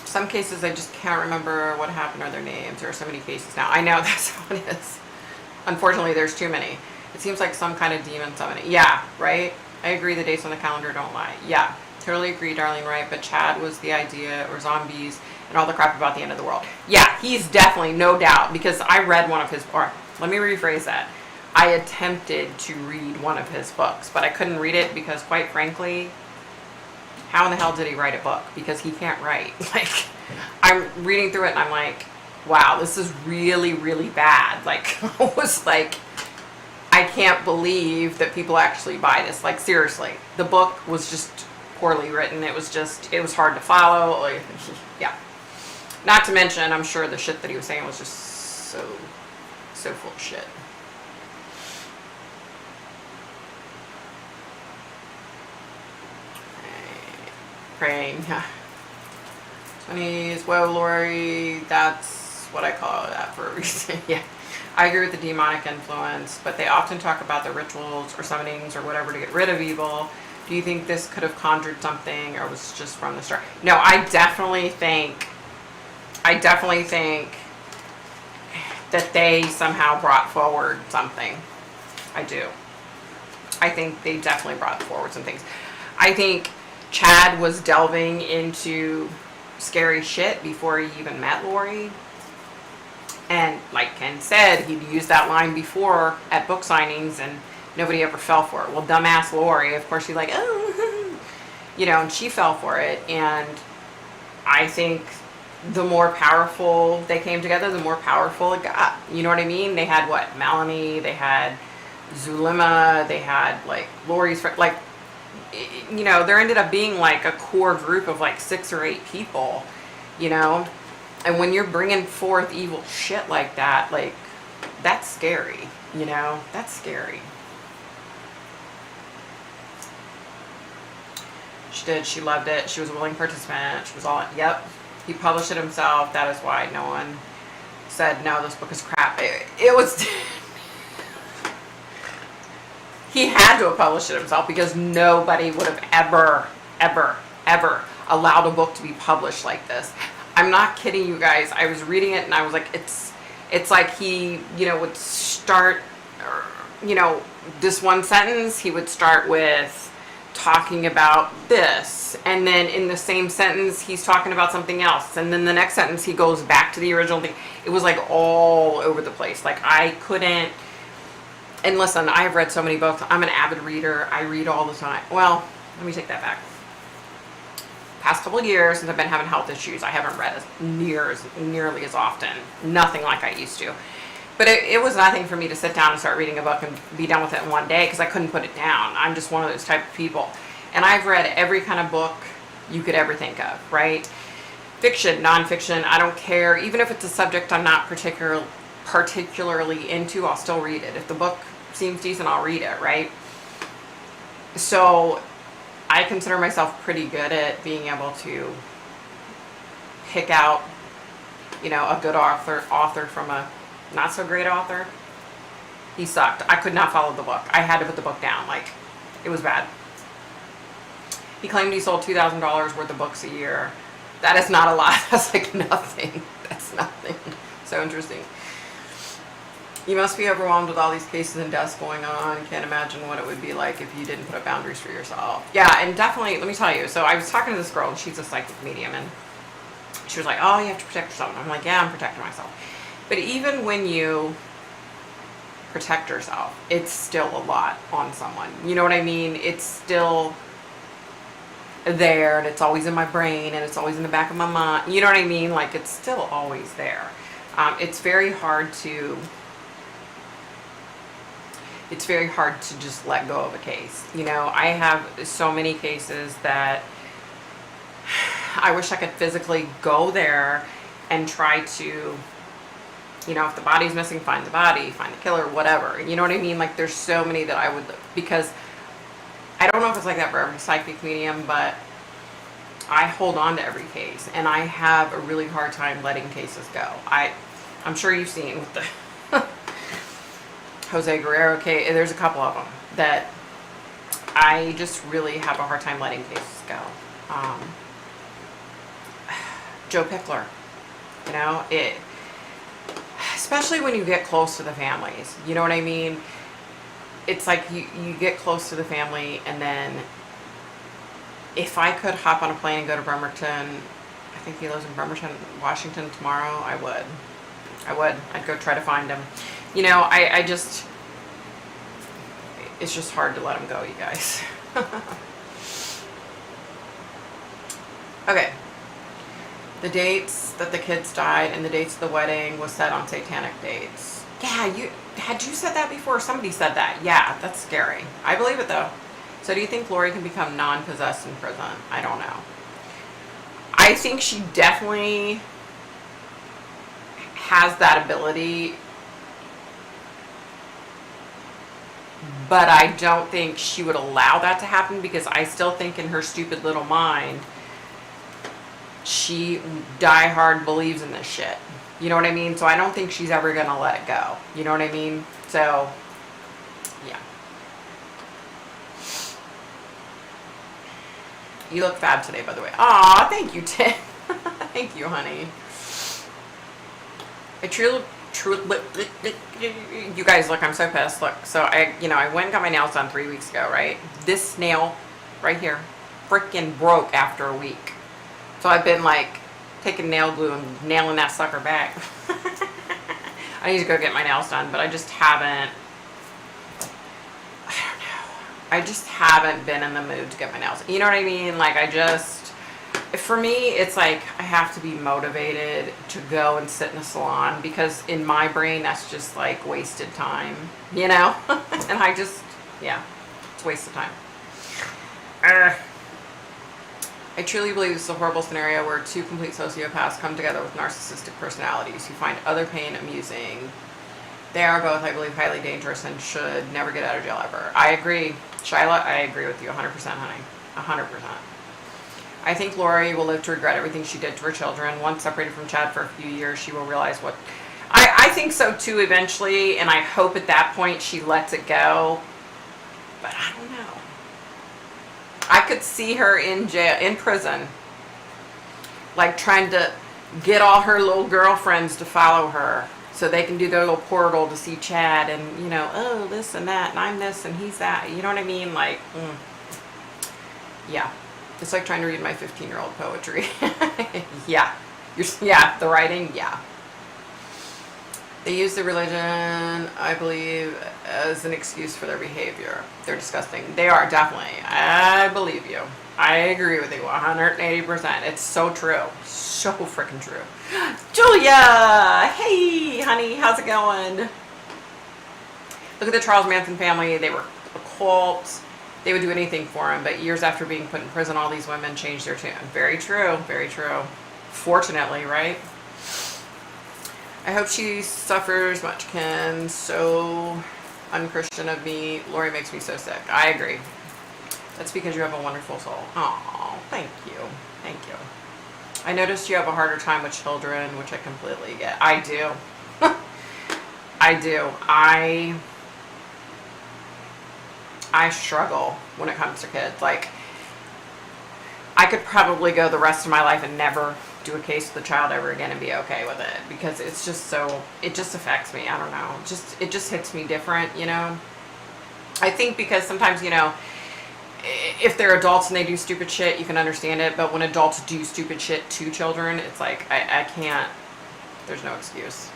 Some cases I just can't remember what happened or their names. There are so many cases now. I know that's how it is. Unfortunately, there's too many. It seems like some kind of demon summoning. Yeah, right? I agree the dates on the calendar don't lie. Yeah, totally agree, Darlene, right? But Chad was the idea, or zombies, and all the crap about the end of the world. Yeah, he's definitely, no doubt, because I read one of his, or let me rephrase that. I attempted to read one of his books, but I couldn't read it because, quite frankly, how in the hell did he write a book? Because he can't write. I'm reading through it and I'm like, wow, this is really, really bad. I was like, I can't believe that people actually buy this. Seriously, the book was just poorly written. It was hard to follow. Yeah. Not to mention, I'm sure the shit that he was saying was just so full of shit. Praying, yeah. 20s, whoa, Lori, that's what I call that for a reason. Yeah, I agree with the demonic influence, but they often talk about the rituals or summonings or whatever to get rid of evil. Do you think this could have conjured something or was just from the start? No, I definitely think that they somehow brought forward something. I do. I think they definitely brought forward some things. I think Chad was delving into scary shit before he even met Lori. And like Ken said, he'd used that line before at book signings and nobody ever fell for it. Well, dumbass Lori, of course, she's like, oh, and she fell for it. And I think the more powerful they came together, the more powerful it got. You know what I mean? They had what? Melanie, they had Zulema, they had like Lori's friend, like, there ended up being like a core group of like 6 or 8 people, and when you're bringing forth evil shit like that, like, that's scary, that's scary. She did, she loved it, she was a willing participant, she was all, yep, he published it himself, that is why no one said, no, this book is crap. It was... He had to have published it himself because nobody would have ever allowed a book to be published like this. I'm not kidding you guys. I was reading it and I was like, it's like he, would start, this one sentence, he would start with talking about this. And then in the same sentence, he's talking about something else. And then the next sentence, he goes back to the original thing. It was like all over the place. Like I couldn't. And listen, I have read so many books. I'm an avid reader. I read all the time. Well, let me take that back. Past couple of years since I've been having health issues, I haven't read nearly as often. Nothing like I used to. But it was nothing for me to sit down and start reading a book and be done with it in one day because I couldn't put it down. I'm just one of those type of people. And I've read every kind of book you could ever think of, right? Fiction, nonfiction, I don't care. Even if it's a subject I'm not particularly into, I'll still read it. If the book seems decent, I'll read it, right? So I consider myself pretty good at being able to pick out, a good author from a not so great author. He sucked. I could not follow the book. I had to put the book down. Like, it was bad. He claimed he sold $2,000 worth of books a year. That is not a lot. That's like nothing. That's nothing. So interesting. You must be overwhelmed with all these cases and deaths going on. Can't imagine what it would be like if you didn't put up boundaries for yourself. Yeah, and definitely, let me tell you. So I was talking to this girl, and she's a psychic medium, and she was like, oh, you have to protect yourself. And I'm like, yeah, I'm protecting myself. But even when you protect yourself, it's still a lot on someone. You know what I mean? It's still there, and it's always in my brain, and it's always in the back of my mind. You know what I mean? Like, it's still always there. It's very hard to just let go of a case. I have so many cases that I wish I could physically go there and try to, if the body's missing, find the body, find the killer, whatever. You know what I mean? Like, there's so many that I would, because I don't know if it's like that for every psychic medium, but I hold on to every case, and I have a really hard time letting cases go. I'm sure you've seen with the Jose Guerrero case, there's a couple of them that I just really have a hard time letting cases go. Joe Pickler, especially when you get close to the families, you know what I mean? It's like you get close to the family, and then if I could hop on a plane and go to Bremerton, I think he lives in Bremerton, Washington tomorrow, I would. I'd go try to find him. I just, it's just hard to let him go, you guys. Okay. The dates that the kids died and the dates of the wedding was set on satanic dates. Yeah, had you said that before? Somebody said that. Yeah, that's scary. I believe it though. So do you think Lori can become non-possessed in prison? I don't know. I think she definitely has that ability, but I don't think she would allow that to happen, because I still think in her stupid little mind, she diehard believes in this shit. You know what I mean? So I don't think she's ever gonna let it go. You know what I mean? So, yeah. You look fab today, by the way. Aw, thank you, Tim. Thank you, honey. I truly, you guys, look, I'm so pissed. Look, so I went and got my nails done 3 weeks ago, right? This nail right here freaking broke after a week. So I've been like taking nail glue and nailing that sucker back. I need to go get my nails done, but I just haven't. I don't know. I just haven't been in the mood to get my nails. You know what I mean? Like for me, it's like I have to be motivated to go and sit in a salon, because in my brain, that's just like wasted time, you know? And yeah, it's a waste of time. I truly believe this is a horrible scenario where two complete sociopaths come together with narcissistic personalities who find other pain amusing. They are both, I believe, highly dangerous and should never get out of jail ever. I agree. Shyla, I agree with you 100%, honey. 100%. I think Lori will live to regret everything she did to her children. Once separated from Chad for a few years, she will realize what... I think so too eventually, and I hope at that point she lets it go. But I don't know. I could see her in prison, like trying to get all her little girlfriends to follow her so they can do their little portal to see Chad and, you know, oh, this and that, and I'm this and he's that. You know what I mean? Like, yeah. It's like trying to read my 15-year-old poetry. Yeah. Yeah, the writing, yeah. They use the religion, I believe, as an excuse for their behavior. They're disgusting. They are, definitely. I believe you. I agree with you 180%. It's so true. So freaking true. Julia! Hey, honey. How's it going? Look at the Charles Manson family. They were a cult. They would do anything for him. But years after being put in prison, all these women changed their tune. Very true. Very true. Fortunately, right? I hope she suffers much, Ken. So unchristian of me. Lori makes me so sick. I agree. That's because you have a wonderful soul. Oh, thank you. Thank you. I noticed you have a harder time with children, which I completely get. I do. I do. I struggle when it comes to kids. Like, I could probably go the rest of my life and never do a case with a child ever again and be okay with it, because it's just so, it just affects me. I don't know. It just hits me different, you know? I think because sometimes, you know, if they're adults and they do stupid shit, you can understand it. But when adults do stupid shit to children, it's like, I can't, there's no excuse.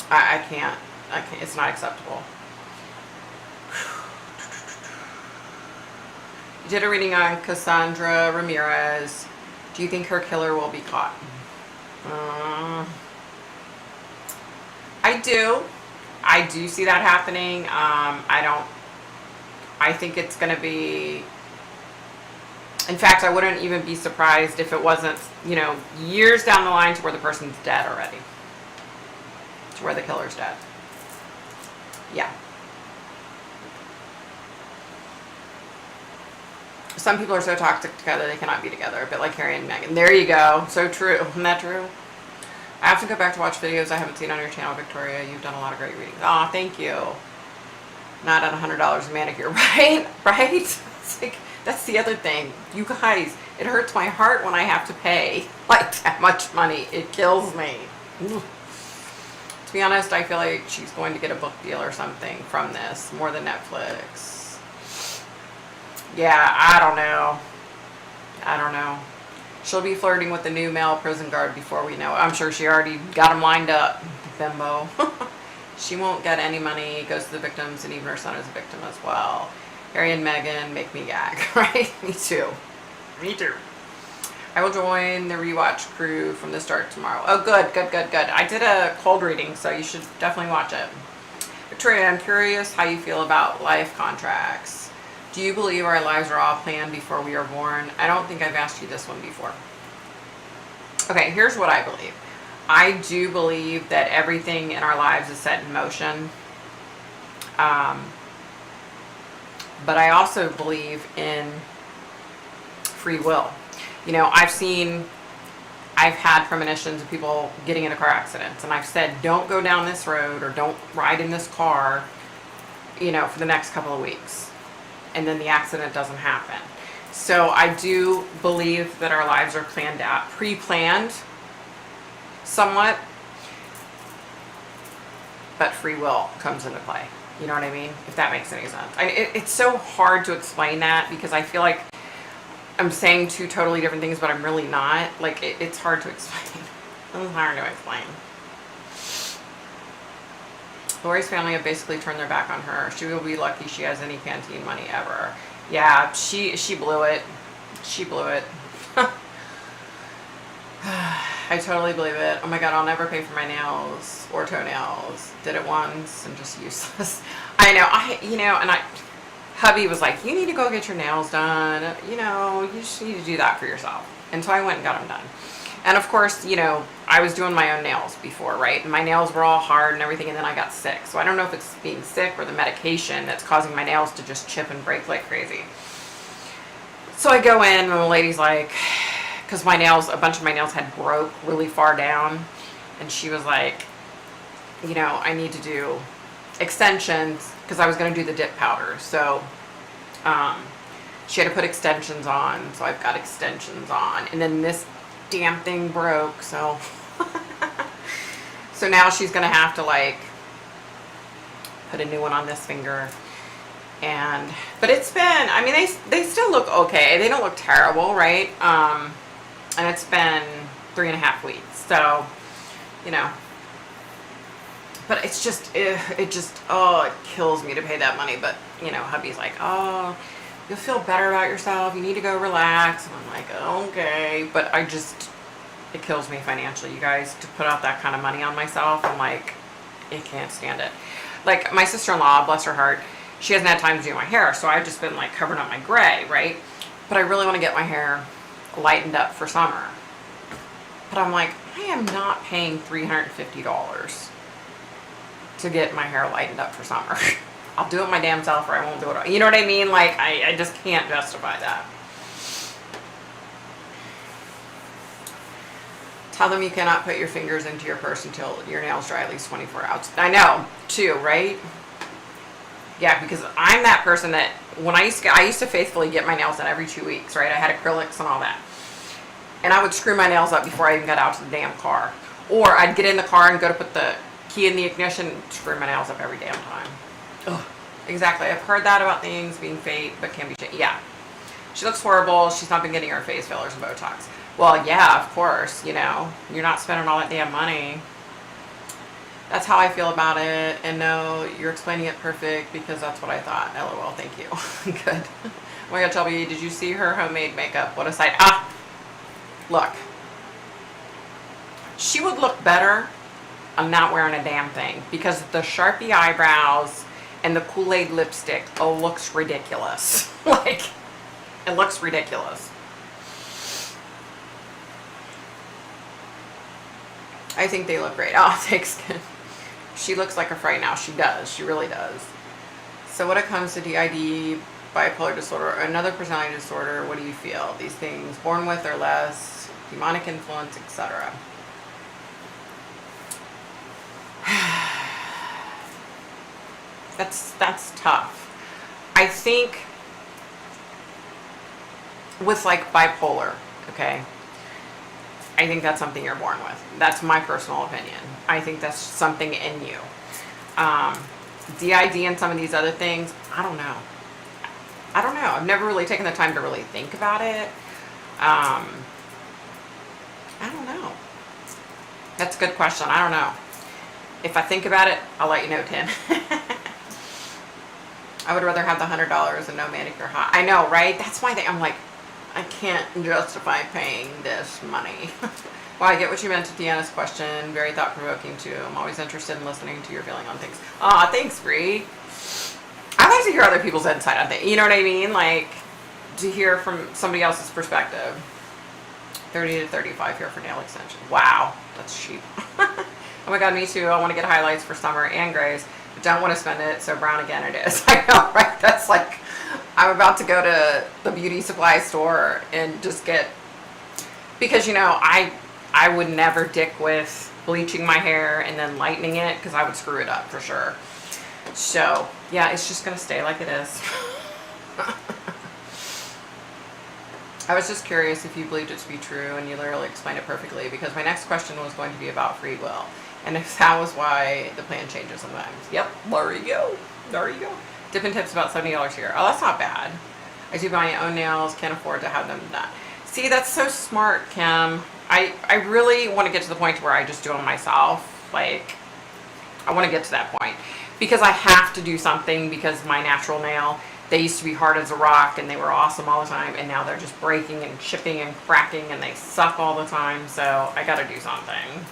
I can't, it's not acceptable. You did a reading on Cassandra Ramirez. Do you think her killer will be caught? I do. I do see that happening. I think it's going to be... In fact, I wouldn't even be surprised if it wasn't, you know, years down the line to where the person's dead already. To where the killer's dead. Yeah. Some people are so toxic together they cannot be together. A bit like Harry and Meghan. There you go. So true. Isn't that true? I have to go back to watch videos I haven't seen on your channel, Victoria. You've done a lot of great readings. Aw, thank you. Not at $100 a manicure, right? Right? It's like, that's the other thing. You guys, it hurts my heart when I have to pay like that much money. It kills me. Ooh. To be honest, I feel like she's going to get a book deal or something from this, more than Netflix. Yeah, I don't know. I don't know. She'll be flirting with the new male prison guard before we know it. I'm sure she already got him lined up. Bimbo. She won't get any money. It goes to the victims, and even her son is a victim as well. Harry and Meghan make me gag, right? Me too. Me too. I will join the rewatch crew from the start tomorrow. Oh, good, good, good, good. I did a cold reading, so you should definitely watch it. Victoria, I'm curious how you feel about life contracts. Do you believe our lives are all planned before we are born? I don't think I've asked you this one before. Okay, here's what I believe. I do believe that everything in our lives is set in motion. But I also believe in free will. You know, I've had premonitions of people getting into car accidents, and I've said, don't go down this road or don't ride in this car, you know, for the next couple of weeks. And then the accident doesn't happen. So I do believe that our lives are planned out, pre-planned somewhat, but free will comes into play. You know what I mean? If that makes any sense. It's so hard to explain that because I feel like I'm saying two totally different things, but I'm really not. Like, it's hard to explain. It's hard to explain. Lori's family have basically turned their back on her. She will be lucky she has any Pantene money ever. Yeah, she blew it. She blew it. I totally believe it. Oh my god, I'll never pay for my nails or toenails. Did it once and just useless. I know. Hubby was like, you need to go get your nails done. You just need to do that for yourself. And so I went and got them done. And of course, I was doing my own nails before, right? And my nails were all hard and everything, and then I got sick. So I don't know if it's being sick or the medication that's causing my nails to just chip and break like crazy. So I go in and the lady's like, because a bunch of my nails had broke really far down. And she was like, I need to do extensions because I was going to do the dip powder. So she had to put extensions on. So I've got extensions on. And then this damn thing broke. So so now she's going to have to put a new one on this finger. But it's been, they still look okay. They don't look terrible, right? And it's been 3.5 weeks. So, but it's just, it kills me to pay that money. But, hubby's like, oh, you'll feel better about yourself. You need to go relax. And I'm like, okay. But it kills me financially, you guys, to put out that kind of money on myself. I'm like, I can't stand it. Like, my sister-in-law, bless her heart, she hasn't had time to do my hair. So I've just been covering up my gray, right? But I really want to get my hair lightened up for summer. But I'm like, I am not paying $350 to get my hair lightened up for summer. I'll do it my damn self or I won't do it. You know what I mean? I just can't justify that. Tell them you cannot put your fingers into your purse until your nails dry at least 24 hours. I know, too, right? Yeah, because I'm that person that when I used to faithfully get my nails done every 2 weeks, right? I had acrylics and all that. And I would screw my nails up before I even got out to the damn car. Or I'd get in the car and go to put the key in the ignition and screw my nails up every damn time. Ugh. Exactly. I've heard that about things being fake, but can be changed. Yeah. She looks horrible. She's not been getting her face fillers and Botox. Well, yeah, of course, you're not spending all that damn money. That's how I feel about it. And no, you're explaining it perfect because that's what I thought. LOL, thank you. Good. Oh my god, Shelby, did you see her homemade makeup? What a sight. Look. She would look better on not wearing a damn thing because the Sharpie eyebrows and the Kool-Aid lipstick, looks ridiculous. It looks ridiculous. I think they look great. Oh, thanks. She looks like a fright now. She does. She really does. So when it comes to DID, bipolar disorder, or another personality disorder, what do you feel? These things, born with or less, demonic influence, etc. That's tough. I think with bipolar, okay? I think that's something you're born with. That's my personal opinion. I think that's something in you. DID and some of these other things, I don't know. I've never really taken the time to really think about it. I don't know. That's a good question. I don't know. If I think about it, I'll let you know, Tim. I would rather have the $100 and no manicure hot. I know, right? That's why I'm like, I can't justify paying this money. Well, I get what you meant to Deanna's question. Very thought-provoking, too. I'm always interested in listening to your feeling on things. Aw, thanks, Bree. I like to hear other people's insight on things. You know what I mean? To hear from somebody else's perspective. 30 to 35 here for nail extension. Wow, that's cheap. Oh my god, me too. I want to get highlights for summer and grays, but don't want to spend it, so brown again it is. I know, right? That's I'm about to go to the beauty supply store and just get, because I would never dick with bleaching my hair and then lightening it because I would screw it up for sure. So yeah, it's just gonna stay like it is. I was just curious if you believed it to be true, and you literally explained it perfectly, because my next question was going to be about free will, and if that was why the plan changes sometimes. Yep, there you go. There you go. Dipping tips about $70 here. Oh, that's not bad. I do my own nails, can't afford to have them done. See, that's so smart, Kim. I really want to get to the point where I just do them myself. I want to get to that point because I have to do something because my natural nail, they used to be hard as a rock and they were awesome all the time, and now they're just breaking and chipping and cracking and they suck all the time, so I gotta do something.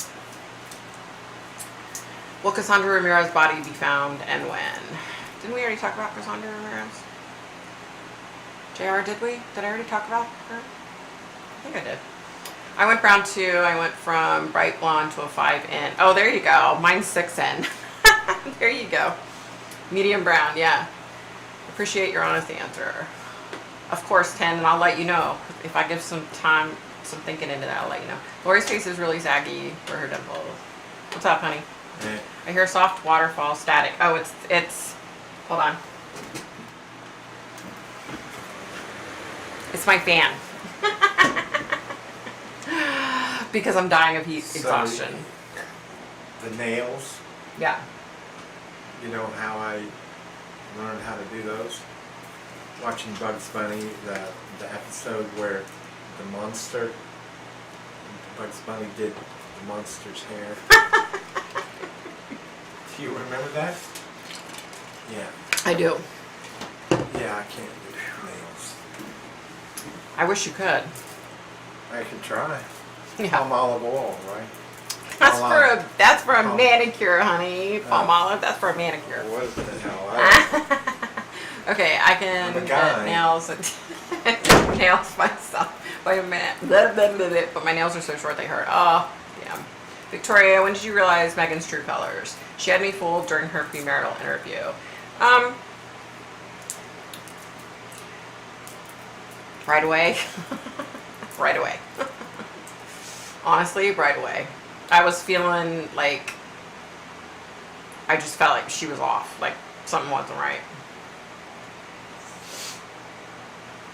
Will Cassandra Ramirez's body be found and when? Didn't we already talk about Cassandra Ramirez? JR, did we? Did I already talk about her? I think I did. I went brown too. I went from bright blonde to a 5N. Oh, there you go. Mine's 6N. There you go. Medium brown, yeah. Appreciate your honest answer. Of course, 10, and I'll let you know. If I give some time, some thinking into that, I'll let you know. Lori's face is really saggy for her dimples. What's up, honey? Yeah. I hear soft waterfall static. Oh, it's, hold on. It's my fan. Because I'm dying of heat exhaustion. The nails. Yeah. You know how I learned how to do those? Watching Bugs Bunny, the episode where the monster, Bugs Bunny did the monster's hair. Do you remember that? Yeah. I do. Yeah, I can't do nails. I wish you could. I could try. Yeah. Palm olive oil, right? That's for a manicure, honey. Palm olive. That's for a manicure. What the hell? Okay, I can I'm a guy. get nails nails myself. Wait a minute. Blah, blah, blah, blah. But my nails are so short they hurt. Oh, damn. Victoria, when did you realize Megan's true colors? She had me fooled during her premarital interview. Right away. Right away. Honestly, right away. I was feeling like, I just felt like she was off. Like something wasn't right.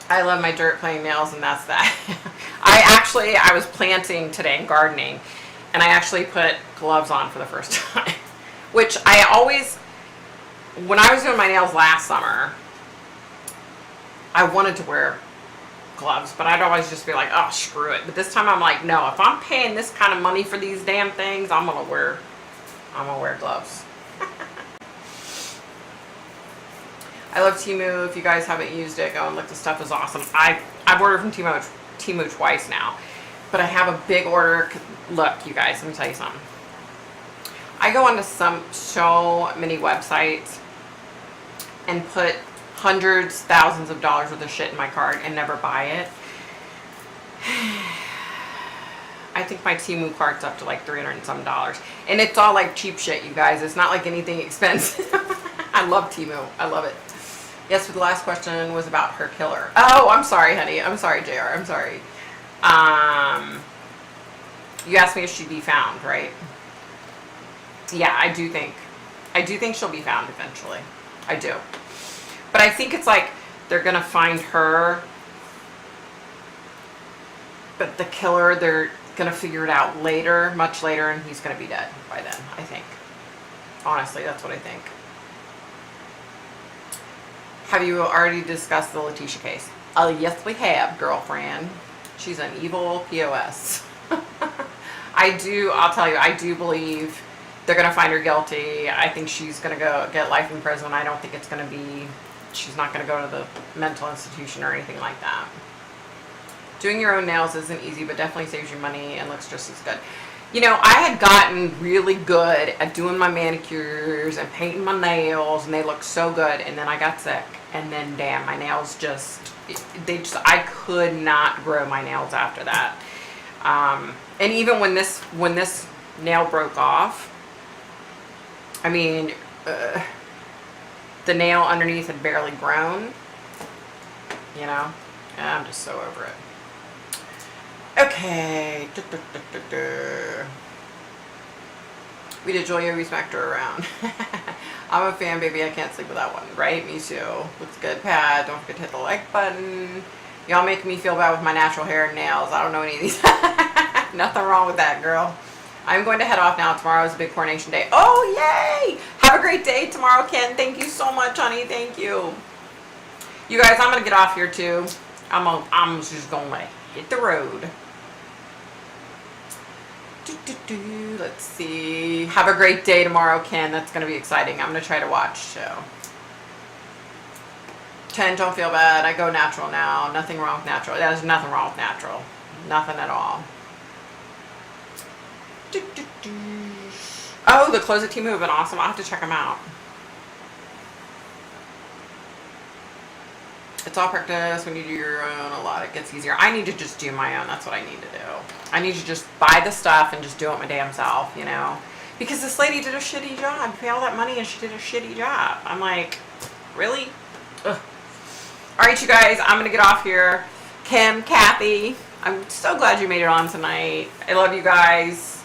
I love my dirt playing nails, and that's that. I was planting today and gardening, and I actually put gloves on for the first time. Which I always, when I was doing my nails last summer, I wanted to wear gloves, but I'd always just be like, oh, screw it. But this time I'm like, no, if I'm paying this kind of money for these damn things, I'm gonna wear gloves. I love Temu. If you guys haven't used it, go and look. The stuff is awesome. I've ordered from Temu twice now, but I have a big order. Look, you guys, let me tell you something. I go onto so many websites and put hundreds, thousands of dollars worth of shit in my cart and never buy it. I think my Temu cart's up to like $300 and some. And it's all like cheap shit, you guys. It's not like anything expensive. I love Temu. I love it. Yes, but the last question was about her killer. Oh, I'm sorry, honey. I'm sorry, JR. I'm sorry. You asked me if she'd be found, right? Yeah, I do think she'll be found eventually. I do. But I think it's like they're going to find her, but the killer, they're going to figure it out later, much later, and he's going to be dead by then, I think. Honestly, that's what I think. Have you already discussed the Letitia case? Yes, we have, girlfriend. She's an evil POS. I'll tell you, I do believe they're going to find her guilty. I think she's going to go get life in prison. I don't think it's going to be, she's not going to go to the mental institution or anything like that. Doing your own nails isn't easy, but definitely saves you money and looks just as good. You know, I had gotten really good at doing my manicures and painting my nails, and they looked so good, and then I got sick, and then damn, my nails I could not grow my nails after that. And even when this nail broke off, I mean, the nail underneath had barely grown, you know, and I'm just so over it. Okay. We did Julia, we smacked her around. I'm a fan, baby. I can't sleep without one. Right? Me too. Looks good, Pat. Don't forget to hit the like button. Y'all make me feel bad with my natural hair and nails. I don't know any of these. Nothing wrong with that, girl. I'm going to head off now. Tomorrow is a big coronation day. Oh, yay! Have a great day tomorrow, Ken. Thank you so much, honey. Thank you. You guys, I'm going to get off here, too. I'm just going to hit the road. Let's see. Have a great day tomorrow, Ken. That's going to be exciting. I'm going to try to watch too. Ken, don't feel bad. I go natural now. Nothing wrong with natural. There's nothing wrong with natural. Nothing at all. Oh, the Close It Tea Movement. Awesome. I'll have to check them out. It's all practice. When you do your own a lot, it gets easier. I need to just do my own. That's what I need to do. I need to just buy the stuff and just do it my damn self, you know? Because this lady did a shitty job. Pay all that money and she did a shitty job. I'm like, really? Ugh. All right, you guys, I'm going to get off here. Kim, Kathy, I'm so glad you made it on tonight. I love you guys.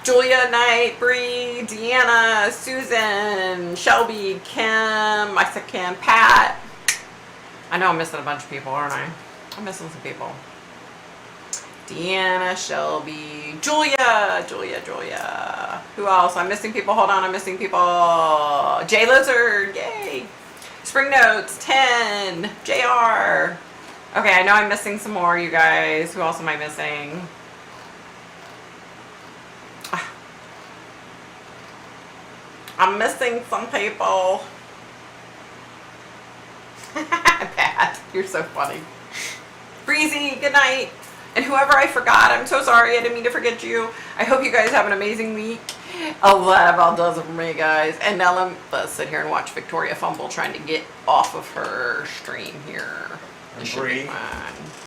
Julia, Nite, Bree, Deanna, Susan, Shelby, Kim, I said Kim, Pat. I know I'm missing a bunch of people, aren't I? I'm missing some people. Deanna, Shelby, Julia. Who else? I'm missing people. Hold on, I'm missing people. Jay Lizard, yay. Spring Notes, 10. JR. Okay, I know I'm missing some more, you guys. Who else am I missing? I'm missing some people. Pat, you're so funny. Breezy, good night. And whoever I forgot, I'm so sorry. I didn't mean to forget you. I hope you guys have an amazing week. Oh, that about does it for me, guys. And now let's sit here and watch Victoria fumble trying to get off of her stream here. This should be fun.